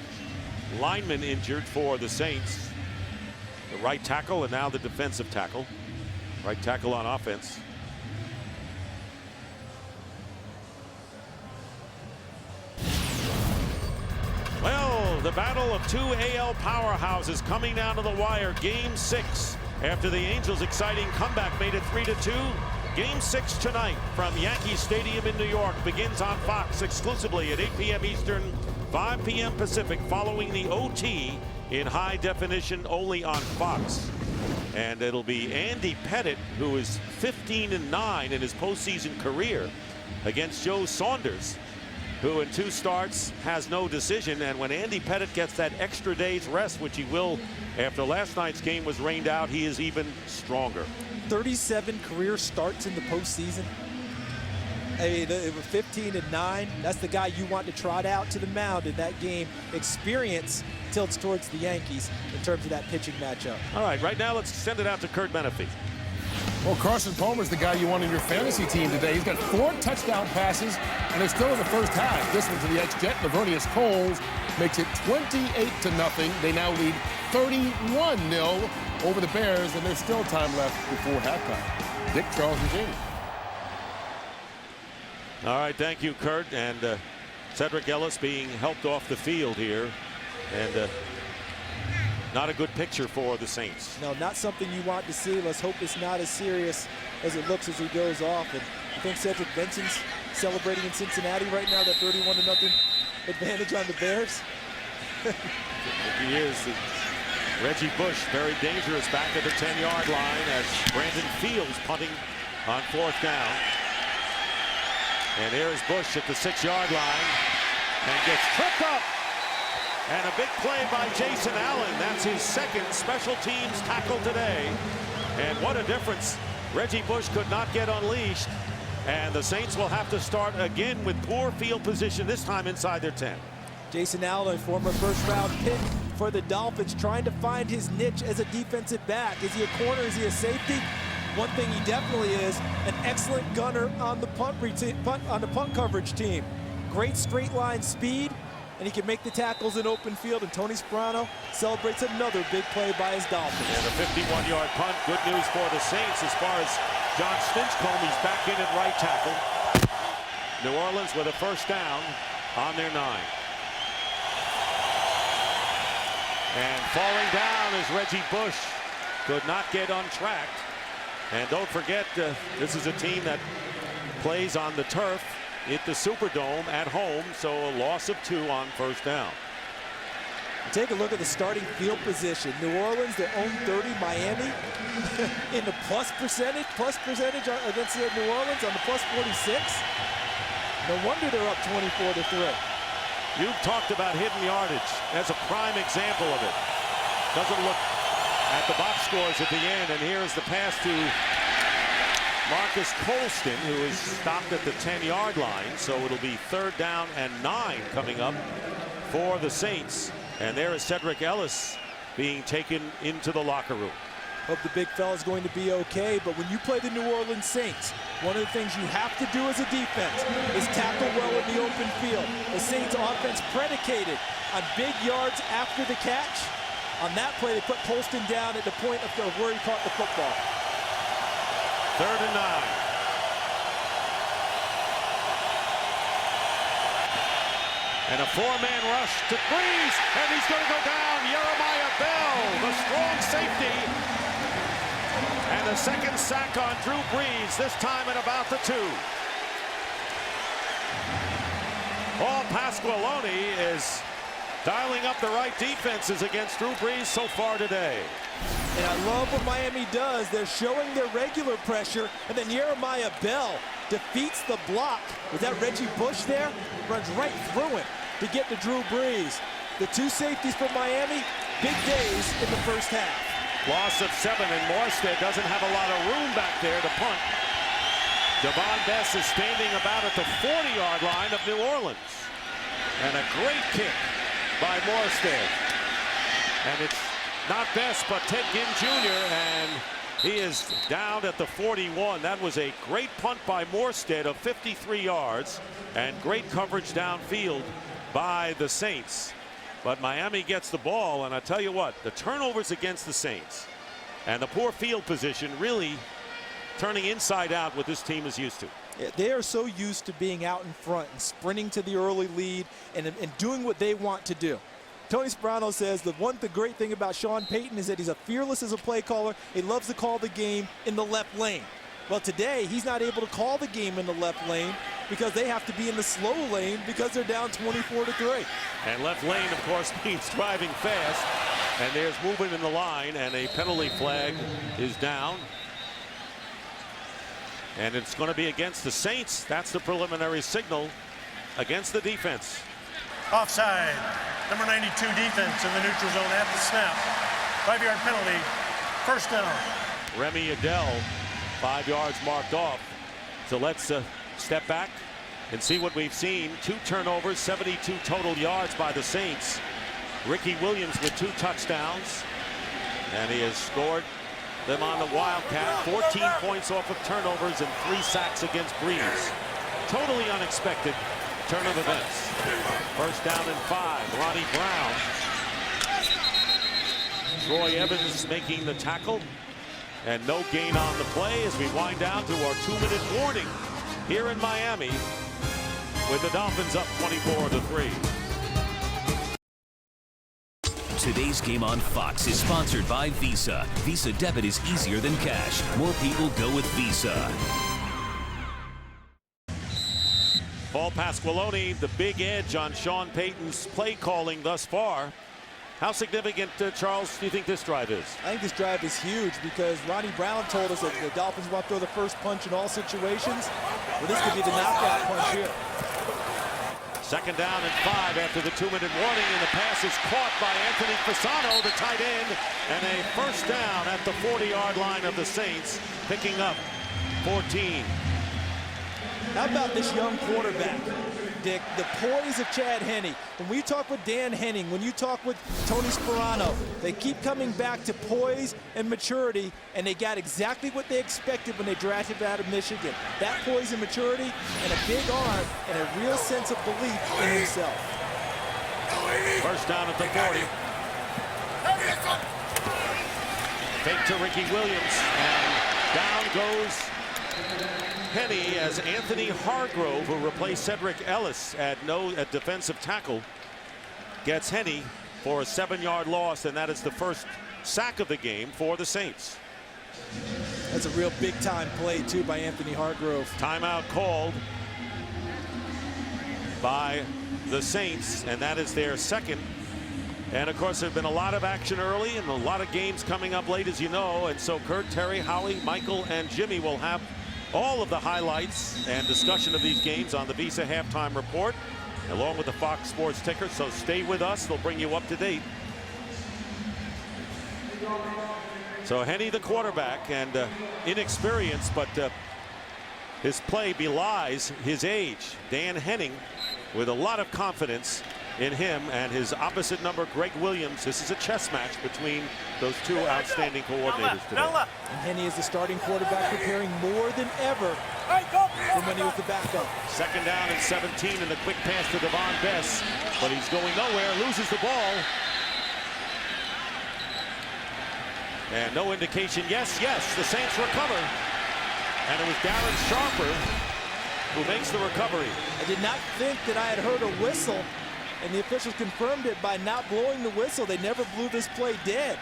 lineman injured for the Saints. The right tackle and now the defensive tackle. Right tackle on offense. the battle of two AL powerhouses coming down to the wire. Game 6 after the Angels' exciting comeback made it 3-2. Game 6 tonight from Yankee Stadium in New York begins on Fox exclusively at 8 p.m. Eastern, 5 p.m. Pacific, following the OT in high definition only on Fox. And it'll be Andy Pettitte, who is 15-9 in his postseason career, against Joe Saunders, who in 2 starts has no decision. And when Andy Pettitte gets that extra day's rest, which he will after last night's game was rained out, he is even stronger. 37 career starts in the postseason. Hey, they were 15-9. That's the guy you want to trot out to the mound in that game. Experience tilts towards the Yankees in terms of that pitching matchup. All right, now let's send it out to Kurt Menefee. Well, Carson Palmer's the guy you want in your fantasy team today. He's got 4 touchdown passes, and they're still in the first half. This one to the ex-Jet, Lavernius Coles, makes it 28-0. They now lead 31-0 over the Bears, and there's still time left before halftime. Dick Charles and Jamie. All right, thank you, Kurt. And Cedric Ellis being helped off the field here, and not a good picture for the Saints. No, not something you want to see. Let's hope it's not as serious as it looks as he goes off. And I think Cedric Benson's celebrating in Cincinnati right now, that 31-0 advantage on the Bears. He is. Reggie Bush, very dangerous back at the 10-yard line as Brandon Fields punting on 4th down. And there's Bush at the 6-yard line and gets tripped up. And a big play by Jason Allen. That's his 2nd special teams tackle today. And what a difference. Reggie Bush could not get unleashed. And the Saints will have to start again with poor field position, this time inside their 10. Jason Allen, former first-round pick for the Dolphins, trying to find his niche as a defensive back. Is he a corner? Is he a safety? One thing he definitely is, an excellent gunner on the punt coverage team. Great straight line speed, and he can make the tackles in open field. And Tony Sperano celebrates another big play by his Dolphins. And a 51-yard punt. Good news for the Saints as far as John Stinchcomb. He's back in at right tackle. New Orleans with a 1st down on their 9. And falling down is Reggie Bush. Could not get untracked. And don't forget, this is a team that plays on the turf at the Superdome at home, so a loss of 2 on 1st down. Take a look at the starting field position. New Orleans, their own 30. Miami in the plus percentage against New Orleans on the plus 46. No wonder they're up 24-3. You've talked about hidden yardage. That's a prime example of it. Doesn't look at the box scores at the end, and here is the pass to Marcus Colston, who is stopped at the 10-yard line. So it'll be 3rd down and 9 coming up for the Saints. And there is Cedric Ellis being taken into the locker room. Hope the big fella's going to be okay, but when you play the New Orleans Saints, one of the things you have to do as a defense is tackle well in the open field. The Saints offense predicated on big yards after the catch. On that play, they put Colston down at the point of where he caught the football. 3rd and 9. And a 4-man rush to Breeze, and he's going to go down. Jeremiah Bell, the strong safety. And the 2nd sack on Drew Brees, this time at about the 2. Paul Pasqualoni is dialing up the right defenses against Drew Brees so far today. And I love what Miami does. They're showing their regular pressure, and then Jeremiah Bell defeats the block. Was that Reggie Bush there? Runs right through him to get to Drew Brees. The 2 safeties for Miami, big days in the first half. Loss of 7, and Morstead doesn't have a lot of room back there to punt. Devon Bess is standing about at the 40-yard line of New Orleans. And a great kick by Morstead. And it's not Bess, but Ted Ginn Jr., and he is down at the 41. That was a great punt by Morstead of 53 yards, and great coverage downfield by the Saints. But Miami gets the ball, and I tell you what, the turnovers against the Saints and the poor field position really turning inside out what this team is used to. Yeah, they are so used to being out in front and sprinting to the early lead and doing what they want to do. Tony Sperano says the great thing about Sean Payton is that he's fearless as a play caller. He loves to call the game in the left lane. Well, today he's not able to call the game in the left lane because they have to be in the slow lane because they're down 24-3. And left lane, of course, means driving fast. And there's movement in the line, and a penalty flag is down. And it's going to be against the Saints. That's the preliminary signal against the defense. Offside. Number 92 defense in the neutral zone at the snap. 5-yard penalty. First down. Remy Adele, 5 yards marked off. So let's step back and see what we've seen. 2 turnovers, 72 total yards by the Saints. Ricky Williams with 2 touchdowns. And he has scored them on the Wildcat. 14 points off of turnovers and 3 sacks against Breeze. Totally unexpected turn of events. First down and 5. Ronnie Brown. Troy Evans making the tackle. And no gain on the play as we wind down to our 2-minute warning here in Miami with the Dolphins up 24-3. Today's game on Fox is sponsored by Visa. Visa debit is easier than cash. More people go with Visa. Paul Pasqualoni, the big edge on Sean Payton's play calling thus far. How significant, Charles, do you think this drive is? I think this drive is huge because Ronnie Brown told us that the Dolphins want to throw the first punch in all situations. Well, this could be the knockout punch here. Second down and 5 after the 2-minute warning, and the pass is caught by Anthony Fasano, the tight end, and a first down at the 40-yard line of the Saints, picking up 14. How about this young quarterback, Dick? The poise of Chad Henne. When we talk with Dan Henning, when you talk with Tony Sperano, they keep coming back to poise and maturity, and they got exactly what they expected when they drafted out of Michigan. That poise and maturity and a big arm and a real sense of belief in himself. First down at the 40. Fake to Ricky Williams, and down goes Henne as Anthony Hargrove, who replaced Cedric Ellis at defensive tackle, gets Henne for a 7-yard loss, and that is the first sack of the game for the Saints. That's a real big-time play, too, by Anthony Hargrove. Timeout called by the Saints, and that is their second. And, of course, there's been a lot of action early and a lot of games coming up late, as you know, and so Kurt, Terry, Howie, Michael, and Jimmy will have all of the highlights and discussion of these games on the Visa Halftime Report, along with the Fox Sports ticker, so stay with us. They'll bring you up to date. So Henne, the quarterback, and inexperienced, but his play belies his age. Dan Henning with a lot of confidence in him, and his opposite number, Greg Williams. This is a chess match between those two outstanding coordinators today. And Henne is the starting quarterback, preparing more than ever from when he was the backup. Second down and 17, and the quick pass to Devon Bess, but he's going nowhere, loses the ball. And no indication. Yes, the Saints recover. And it was Darren Sharper who makes the recovery. I did not think that I had heard a whistle, and the officials confirmed it by not blowing the whistle. They never blew this play dead.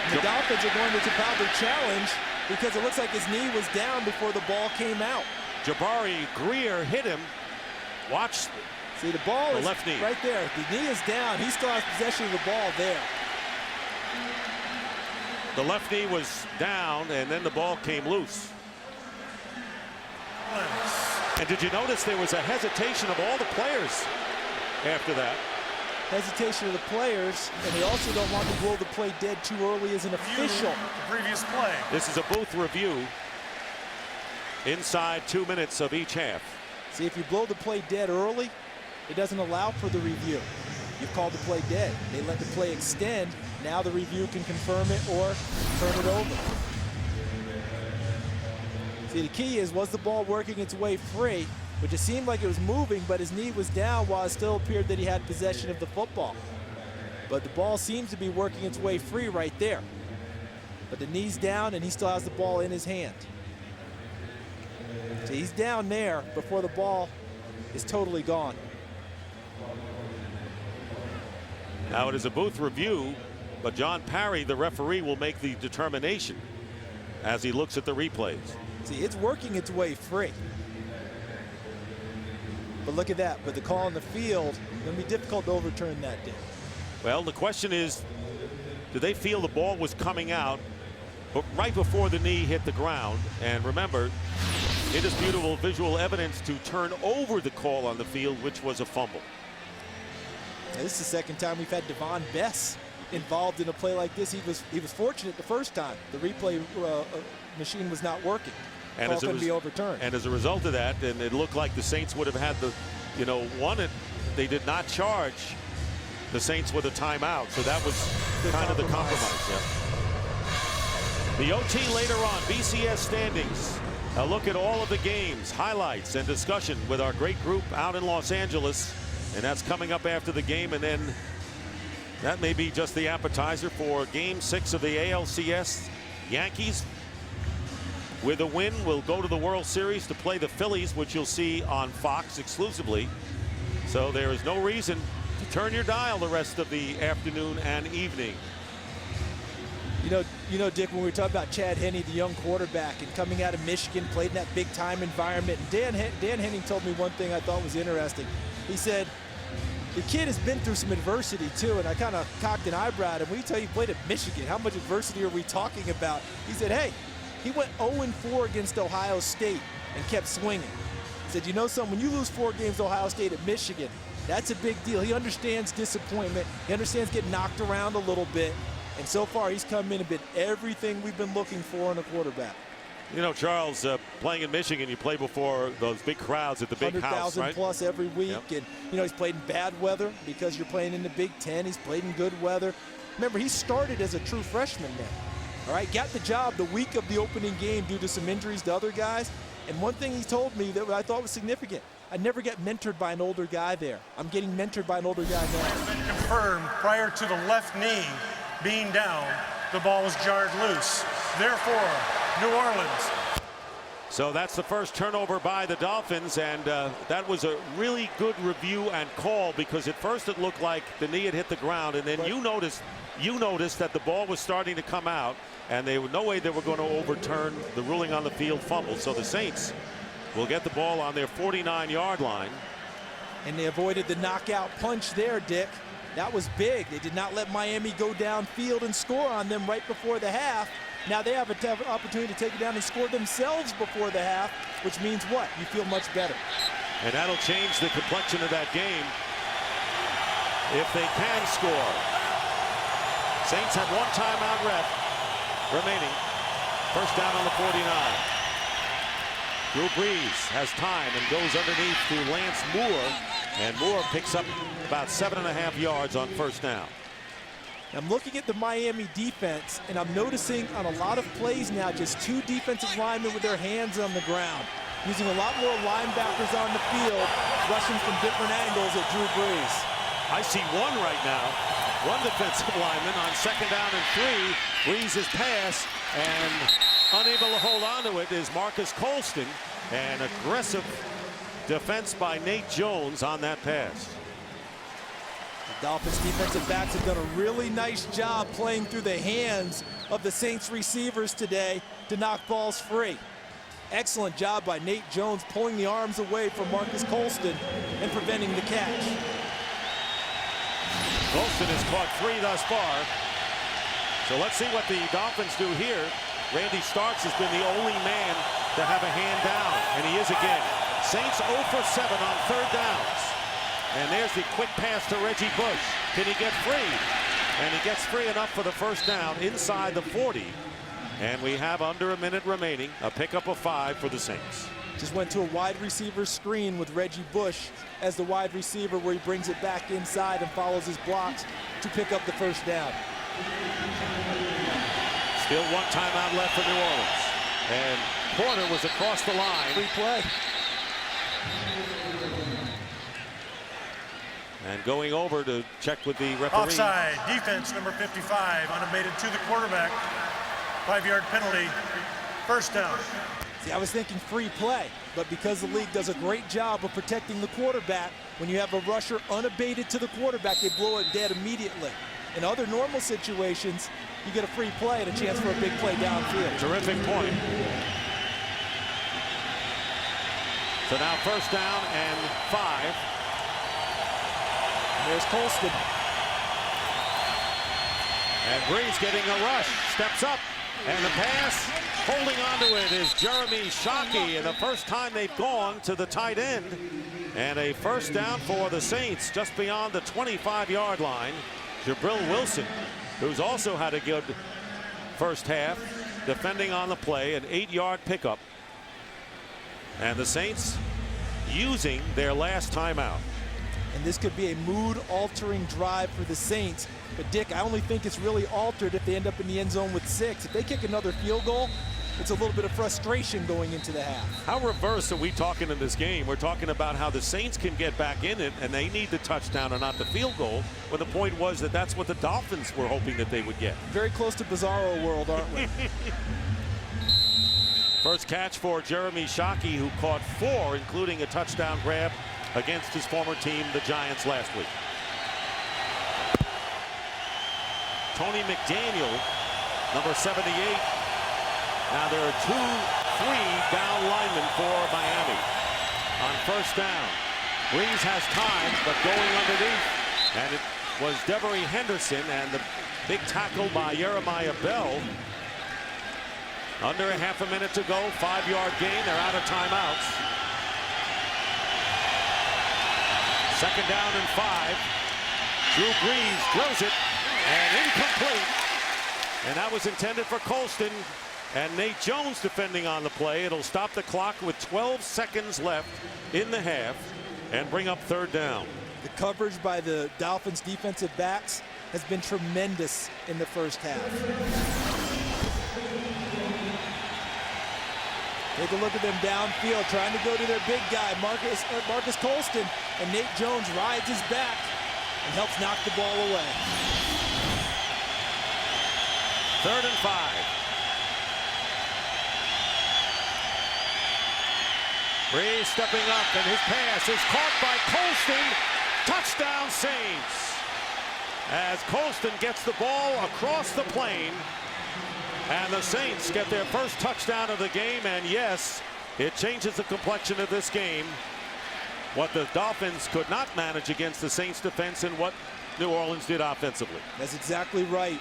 And the Dolphins are going to probably challenge because it looks like his knee was down before the ball came out. Jabari Greer hit him. Watch. See, the ball is left knee right there. The knee is down. He still has possession of the ball there. The left knee was down, and then the ball came loose. And did you notice there was a hesitation of all the players after that? Hesitation of the players, and they also don't want to blow the play dead too early as an official. The previous play. This is a booth review inside 2 minutes of each half. See, if you blow the play dead early, it doesn't allow for the review. You've called the play dead. They let the play extend. Now the review can confirm it or turn it over. See, the key is, was the ball working its way free? Which it seemed like it was moving, but his knee was down while it still appeared that he had possession of the football. But the ball seems to be working its way free right there. But the knee's down, and he still has the ball in his hand. So he's down there before the ball is totally gone. Now it is a booth review, but John Parry, the referee, will make the determination as he looks at the replays. See, it's working its way free. But look at that. But the call on the field, it's going to be difficult to overturn that, Dick. Well, the question is, do they feel the ball was coming out right before the knee hit the ground? And remember, indisputable visual evidence to turn over the call on the field, which was a fumble. Now, this is the second time we've had Devon Bess involved in a play like this. He was fortunate the first time. The replay machine was not working. And Call couldn't be overturned. And as a result of that, and it looked like the Saints would have had the, won it. They did not charge the Saints with a timeout, so that was kind of the compromise. Yeah. The OT later on, BCS standings. A look at all of the games, highlights, and discussion with our great group out in Los Angeles. And that's coming up after the game, and then that may be just the appetizer for Game 6 of the ALCS. Yankees, with a win, will go to the World Series to play the Phillies, which you'll see on Fox exclusively. So there is no reason to turn your dial the rest of the afternoon and evening. You know, Dick, when we were talking about Chad Henne, the young quarterback, and coming out of Michigan, played in that big-time environment. And Dan Henning told me one thing I thought was interesting. He said, the kid has been through some adversity, too, and I kind of cocked an eyebrow at him. When you tell you played at Michigan, how much adversity are we talking about? He said, hey, he went 0-4 against Ohio State and kept swinging. He said, you know something, when you lose 4 games to Ohio State at Michigan, that's a big deal. He understands disappointment. He understands getting knocked around a little bit. And so far, he's come in and been everything we've been looking for in a quarterback. You know, Charles, playing in Michigan, you play before those big crowds at the big house, right? 100,000 plus every week. Yep. And, he's played in bad weather because you're playing in the Big Ten. He's played in good weather. Remember, he started as a true freshman then. All right, got the job the week of the opening game due to some injuries to other guys. And one thing he told me that I thought was significant, I never get mentored by an older guy there. I'm getting mentored by an older guy now. Confirmed prior to the left knee being down, the ball was jarred loose. Therefore, New Orleans. So that's the first turnover by the Dolphins, and that was a really good review and call, because at first it looked like the knee had hit the ground, and then you noticed that the ball was starting to come out, and there was no way they were going to overturn the ruling on the field fumble. So the Saints will get the ball on their 49-yard line. And they avoided the knockout punch there, Dick. That was big. They did not let Miami go downfield and score on them right before the half. Now they have an opportunity to take it down and score themselves before the half, which means what? You feel much better. And that'll change the complexion of that game if they can score. Saints have 1 timeout remaining. First down on the 49. Drew Brees has time and goes underneath to Lance Moore, and Moore picks up about 7.5 yards on first down. I'm looking at the Miami defense, and I'm noticing on a lot of plays now just 2 defensive linemen with their hands on the ground, using a lot more linebackers on the field, rushing from different angles at Drew Brees. I see one right now, one defensive lineman on 2nd down and 3. Brees' pass, and unable to hold on to it is Marcus Colston, and aggressive defense by Nate Jones on that pass. The Dolphins defensive backs have done a really nice job playing through the hands of the Saints receivers today to knock balls free. Excellent job by Nate Jones pulling the arms away from Marcus Colston and preventing the catch. Colston has caught 3 thus far. So let's see what the Dolphins do here. Randy Starks has been the only man to have a hand down, and he is again. Saints 0 for 7 on 3rd downs. And there's the quick pass to Reggie Bush. Can he get free? And he gets free enough for the first down inside the 40. And we have under a minute remaining, a pickup of 5 for the Saints. Just went to a wide receiver screen with Reggie Bush as the wide receiver, where he brings it back inside and follows his blocks to pick up the first down. Still 1 timeout left for New Orleans. And Porter was across the line. Free play. And going over to check with the referee. Offside, defense number 55, unabated to the quarterback. 5-yard penalty, first down. See, I was thinking free play, but because the league does a great job of protecting the quarterback, when you have a rusher unabated to the quarterback, they blow it dead immediately. In other normal situations, you get a free play and a chance for a big play downfield. Terrific point. So now first down and 5. There's Colston. And Breeze getting a rush, steps up, and the pass, holding onto it is Jeremy Shockey, and the first time they've gone to the tight end. And a first down for the Saints just beyond the 25-yard line. Jabril Wilson, who's also had a good first half, defending on the play, an 8-yard pickup. And the Saints using their last timeout. And this could be a mood-altering drive for the Saints. But, Dick, I only think it's really altered if they end up in the end zone with 6. If they kick another field goal, it's a little bit of frustration going into the half. How reverse are we talking in this game? We're talking about how the Saints can get back in it, and they need the touchdown and not the field goal, when the point was that that's what the Dolphins were hoping that they would get. Very close to Bizarro world, aren't we? First catch for Jeremy Shockey, who caught 4, including a touchdown grab against his former team, the Giants, last week. Tony McDaniel, number 78. Now there are 2-3 down linemen for Miami. On first down, Breeze has time, but going underneath. And it was Devery Henderson, and the big tackle by Jeremiah Bell. Under a half a minute to go, 5-yard gain. They're out of timeouts. Second down and 5. Drew Brees throws it, and incomplete. And that was intended for Colston. And Nate Jones defending on the play. It'll stop the clock with 12 seconds left in the half and bring up third down. The coverage by the Dolphins defensive backs has been tremendous in the first half. Take a look at them downfield, trying to go to their big guy, Marcus Colston, and Nate Jones rides his back and helps knock the ball away. Third and 5. Breeze stepping up, and his pass is caught by Colston. Touchdown Saints. As Colston gets the ball across the plane, and the Saints get their first touchdown of the game, and yes, it changes the complexion of this game. What the Dolphins could not manage against the Saints defense and what New Orleans did offensively. That's exactly right.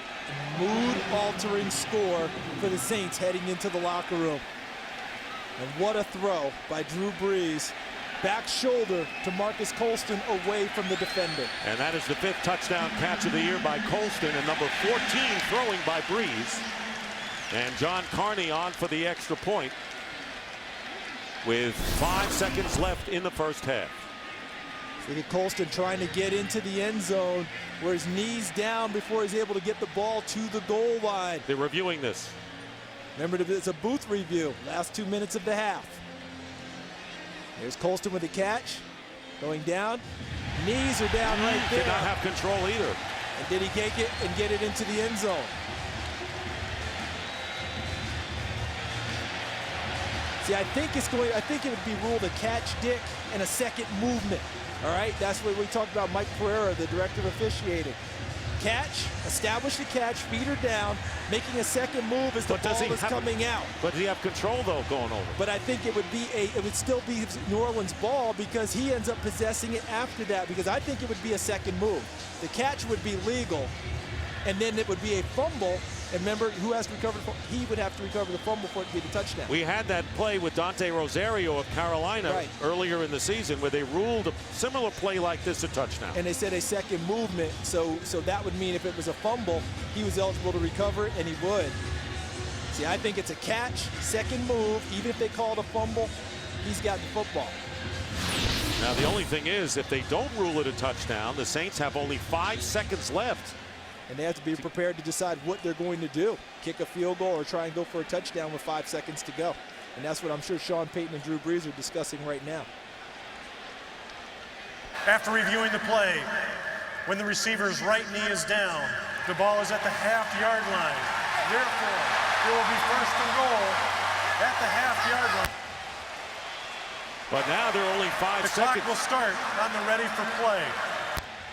Mood-altering score for the Saints heading into the locker room. And what a throw by Drew Brees. Back shoulder to Marcus Colston away from the defender. And that is the 5th touchdown catch of the year by Colston, and number 14 throwing by Brees. And John Carney on for the extra point with 5 seconds left in the first half. Look at Colston trying to get into the end zone where his knees down before he's able to get the ball to the goal line. They're reviewing this. Remember, it's a booth review. Last 2 minutes of the half. There's Colston with the catch. Going down. Knees are down right there. Did not have control either. And did he take it and get it into the end zone? See, I think it would be ruled a catch, Dick, and a second movement. All right, that's what we talked about. Mike Pereira, the director of officiating. Catch, establish the catch, feet her down, making a second move as the ball is coming out. But does he have control though going over? But I think it would still be New Orleans ball because he ends up possessing it after that, because I think it would be a second move. The catch would be legal, and then it would be a fumble. And remember, who has to recover? He would have to recover the fumble for it to be the touchdown. We had that play with Dante Rosario of Carolina earlier in the season where they ruled a similar play like this a touchdown. And they said a second movement, so that would mean if it was a fumble, he was eligible to recover, and he would. See, I think it's a catch, second move. Even if they called a fumble, he's got the football. Now, the only thing is, if they don't rule it a touchdown, the Saints have only 5 seconds left. And they have to be prepared to decide what they're going to do. Kick a field goal or try and go for a touchdown with 5 seconds to go. And that's what I'm sure Sean Payton and Drew Brees are discussing right now. After reviewing the play, when the receiver's right knee is down, the ball is at the half-yard line. Therefore, it will be first and goal at the half-yard line. But now there are only 5 The seconds. clock will start on the ready for play.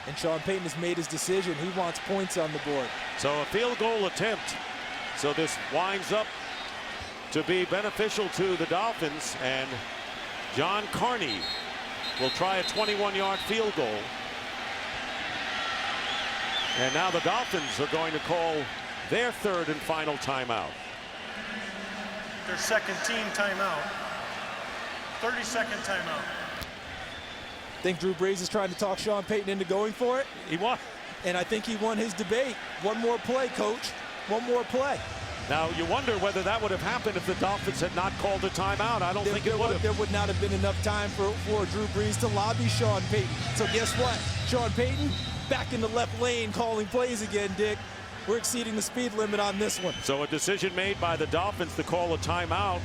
And Sean Payton has made his decision. He wants points on the board. So a field goal attempt. So this winds up to be beneficial to the Dolphins, and John Carney will try a 21-yard field goal. And now the Dolphins are going to call their third and final timeout. Their second team timeout. 30-second timeout. Think Drew Brees is trying to talk Sean Payton into going for it? He won. And I think he won his debate. One more play, coach. One more play. Now you wonder whether that would have happened if the Dolphins had not called a timeout. I don't think it would have. There would not have been enough time for Drew Brees to lobby Sean Payton. So guess what? Sean Payton back in the left lane calling plays again, Dick. We're exceeding the speed limit on this one. So a decision made by the Dolphins to call a timeout.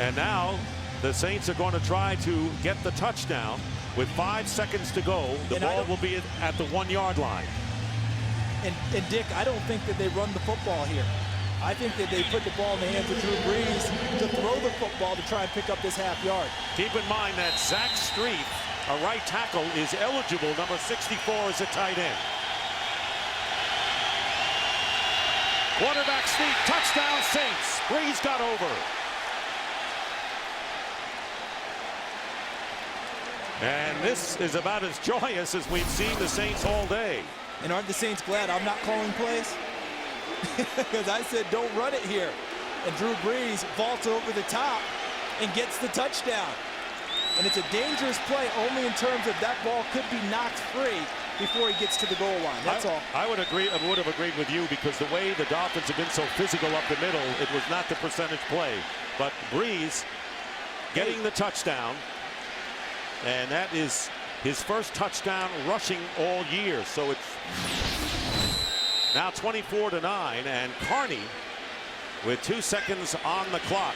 And now the Saints are going to try to get the touchdown with 5 seconds to go. The ball will be at the 1-yard line. And Dick, I don't think that they run the football here. I think that they put the ball in the hands of Drew Brees to throw the football to try and pick up this half yard. Keep in mind that Zach Street, a right tackle, is eligible. Number 64 is a tight end. Quarterback sneak, touchdown Saints. Brees got over. And this is about as joyous as we've seen the Saints all day. And aren't the Saints glad I'm not calling plays? Because I said don't run it here. And Drew Brees vaults over the top and gets the touchdown. And it's a dangerous play only in terms of that ball could be knocked free before he gets to the goal line. That's all. I would have agreed with you, because the way the Dolphins have been so physical up the middle, it was not the percentage play. But Brees getting the touchdown, and that is his first touchdown rushing all year. So it's now 24-9, and Carney with 2 seconds on the clock.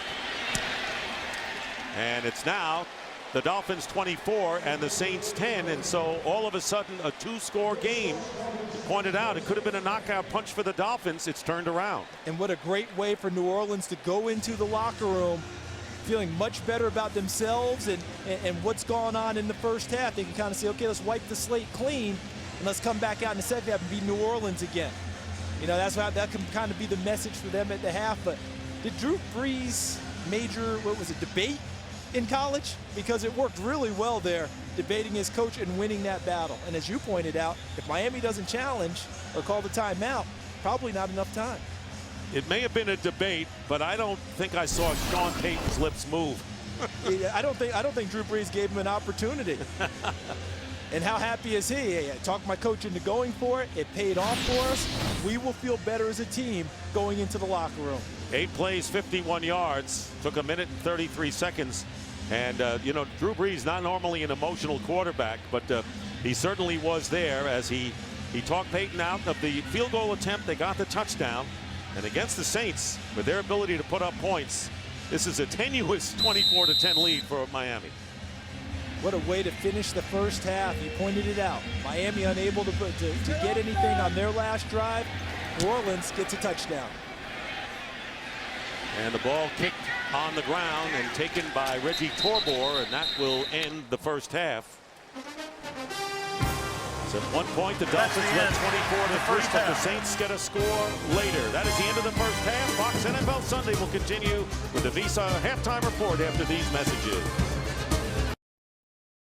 And it's now the Dolphins 24 and the Saints 10, and so all of a sudden a 2-score game. You pointed out it could have been a knockout punch for the Dolphins. It's turned around. And what a great way for New Orleans to go into the locker room feeling much better about themselves and what's going on in the first half. They can kind of say, okay, let's wipe the slate clean and let's come back out in the second half and beat New Orleans again. You know, that's how that can kind of be the message for them at the half. But did Drew Brees major, what was it, debate in college? Because it worked really well there, debating his coach and winning that battle. And as you pointed out, if Miami doesn't challenge or call the timeout, probably not enough time. It may have been a debate, but I don't think I saw Sean Payton's lips move. I don't think Drew Brees gave him an opportunity. And how happy is he? I talked my coach into going for it. It paid off for us. We will feel better as a team going into the locker room. 8 plays, 51 yards. Took 1 minute and 33 seconds. And, you know, Drew Brees, not normally an emotional quarterback, but he certainly was there as he talked Payton out of the field goal attempt. They got the touchdown. And against the Saints, with their ability to put up points, this is a tenuous 24-10 lead for Miami. What a way to finish the first half. You pointed it out. Miami unable to get anything on their last drive. New Orleans gets a touchdown. And the ball kicked on the ground and taken by Reggie Torbor, and that will end the first half. So at one point, the Dolphins led 24-3, but the Saints get a score later. That is the end of the first half. Fox NFL Sunday will continue with the Visa halftime report after these messages.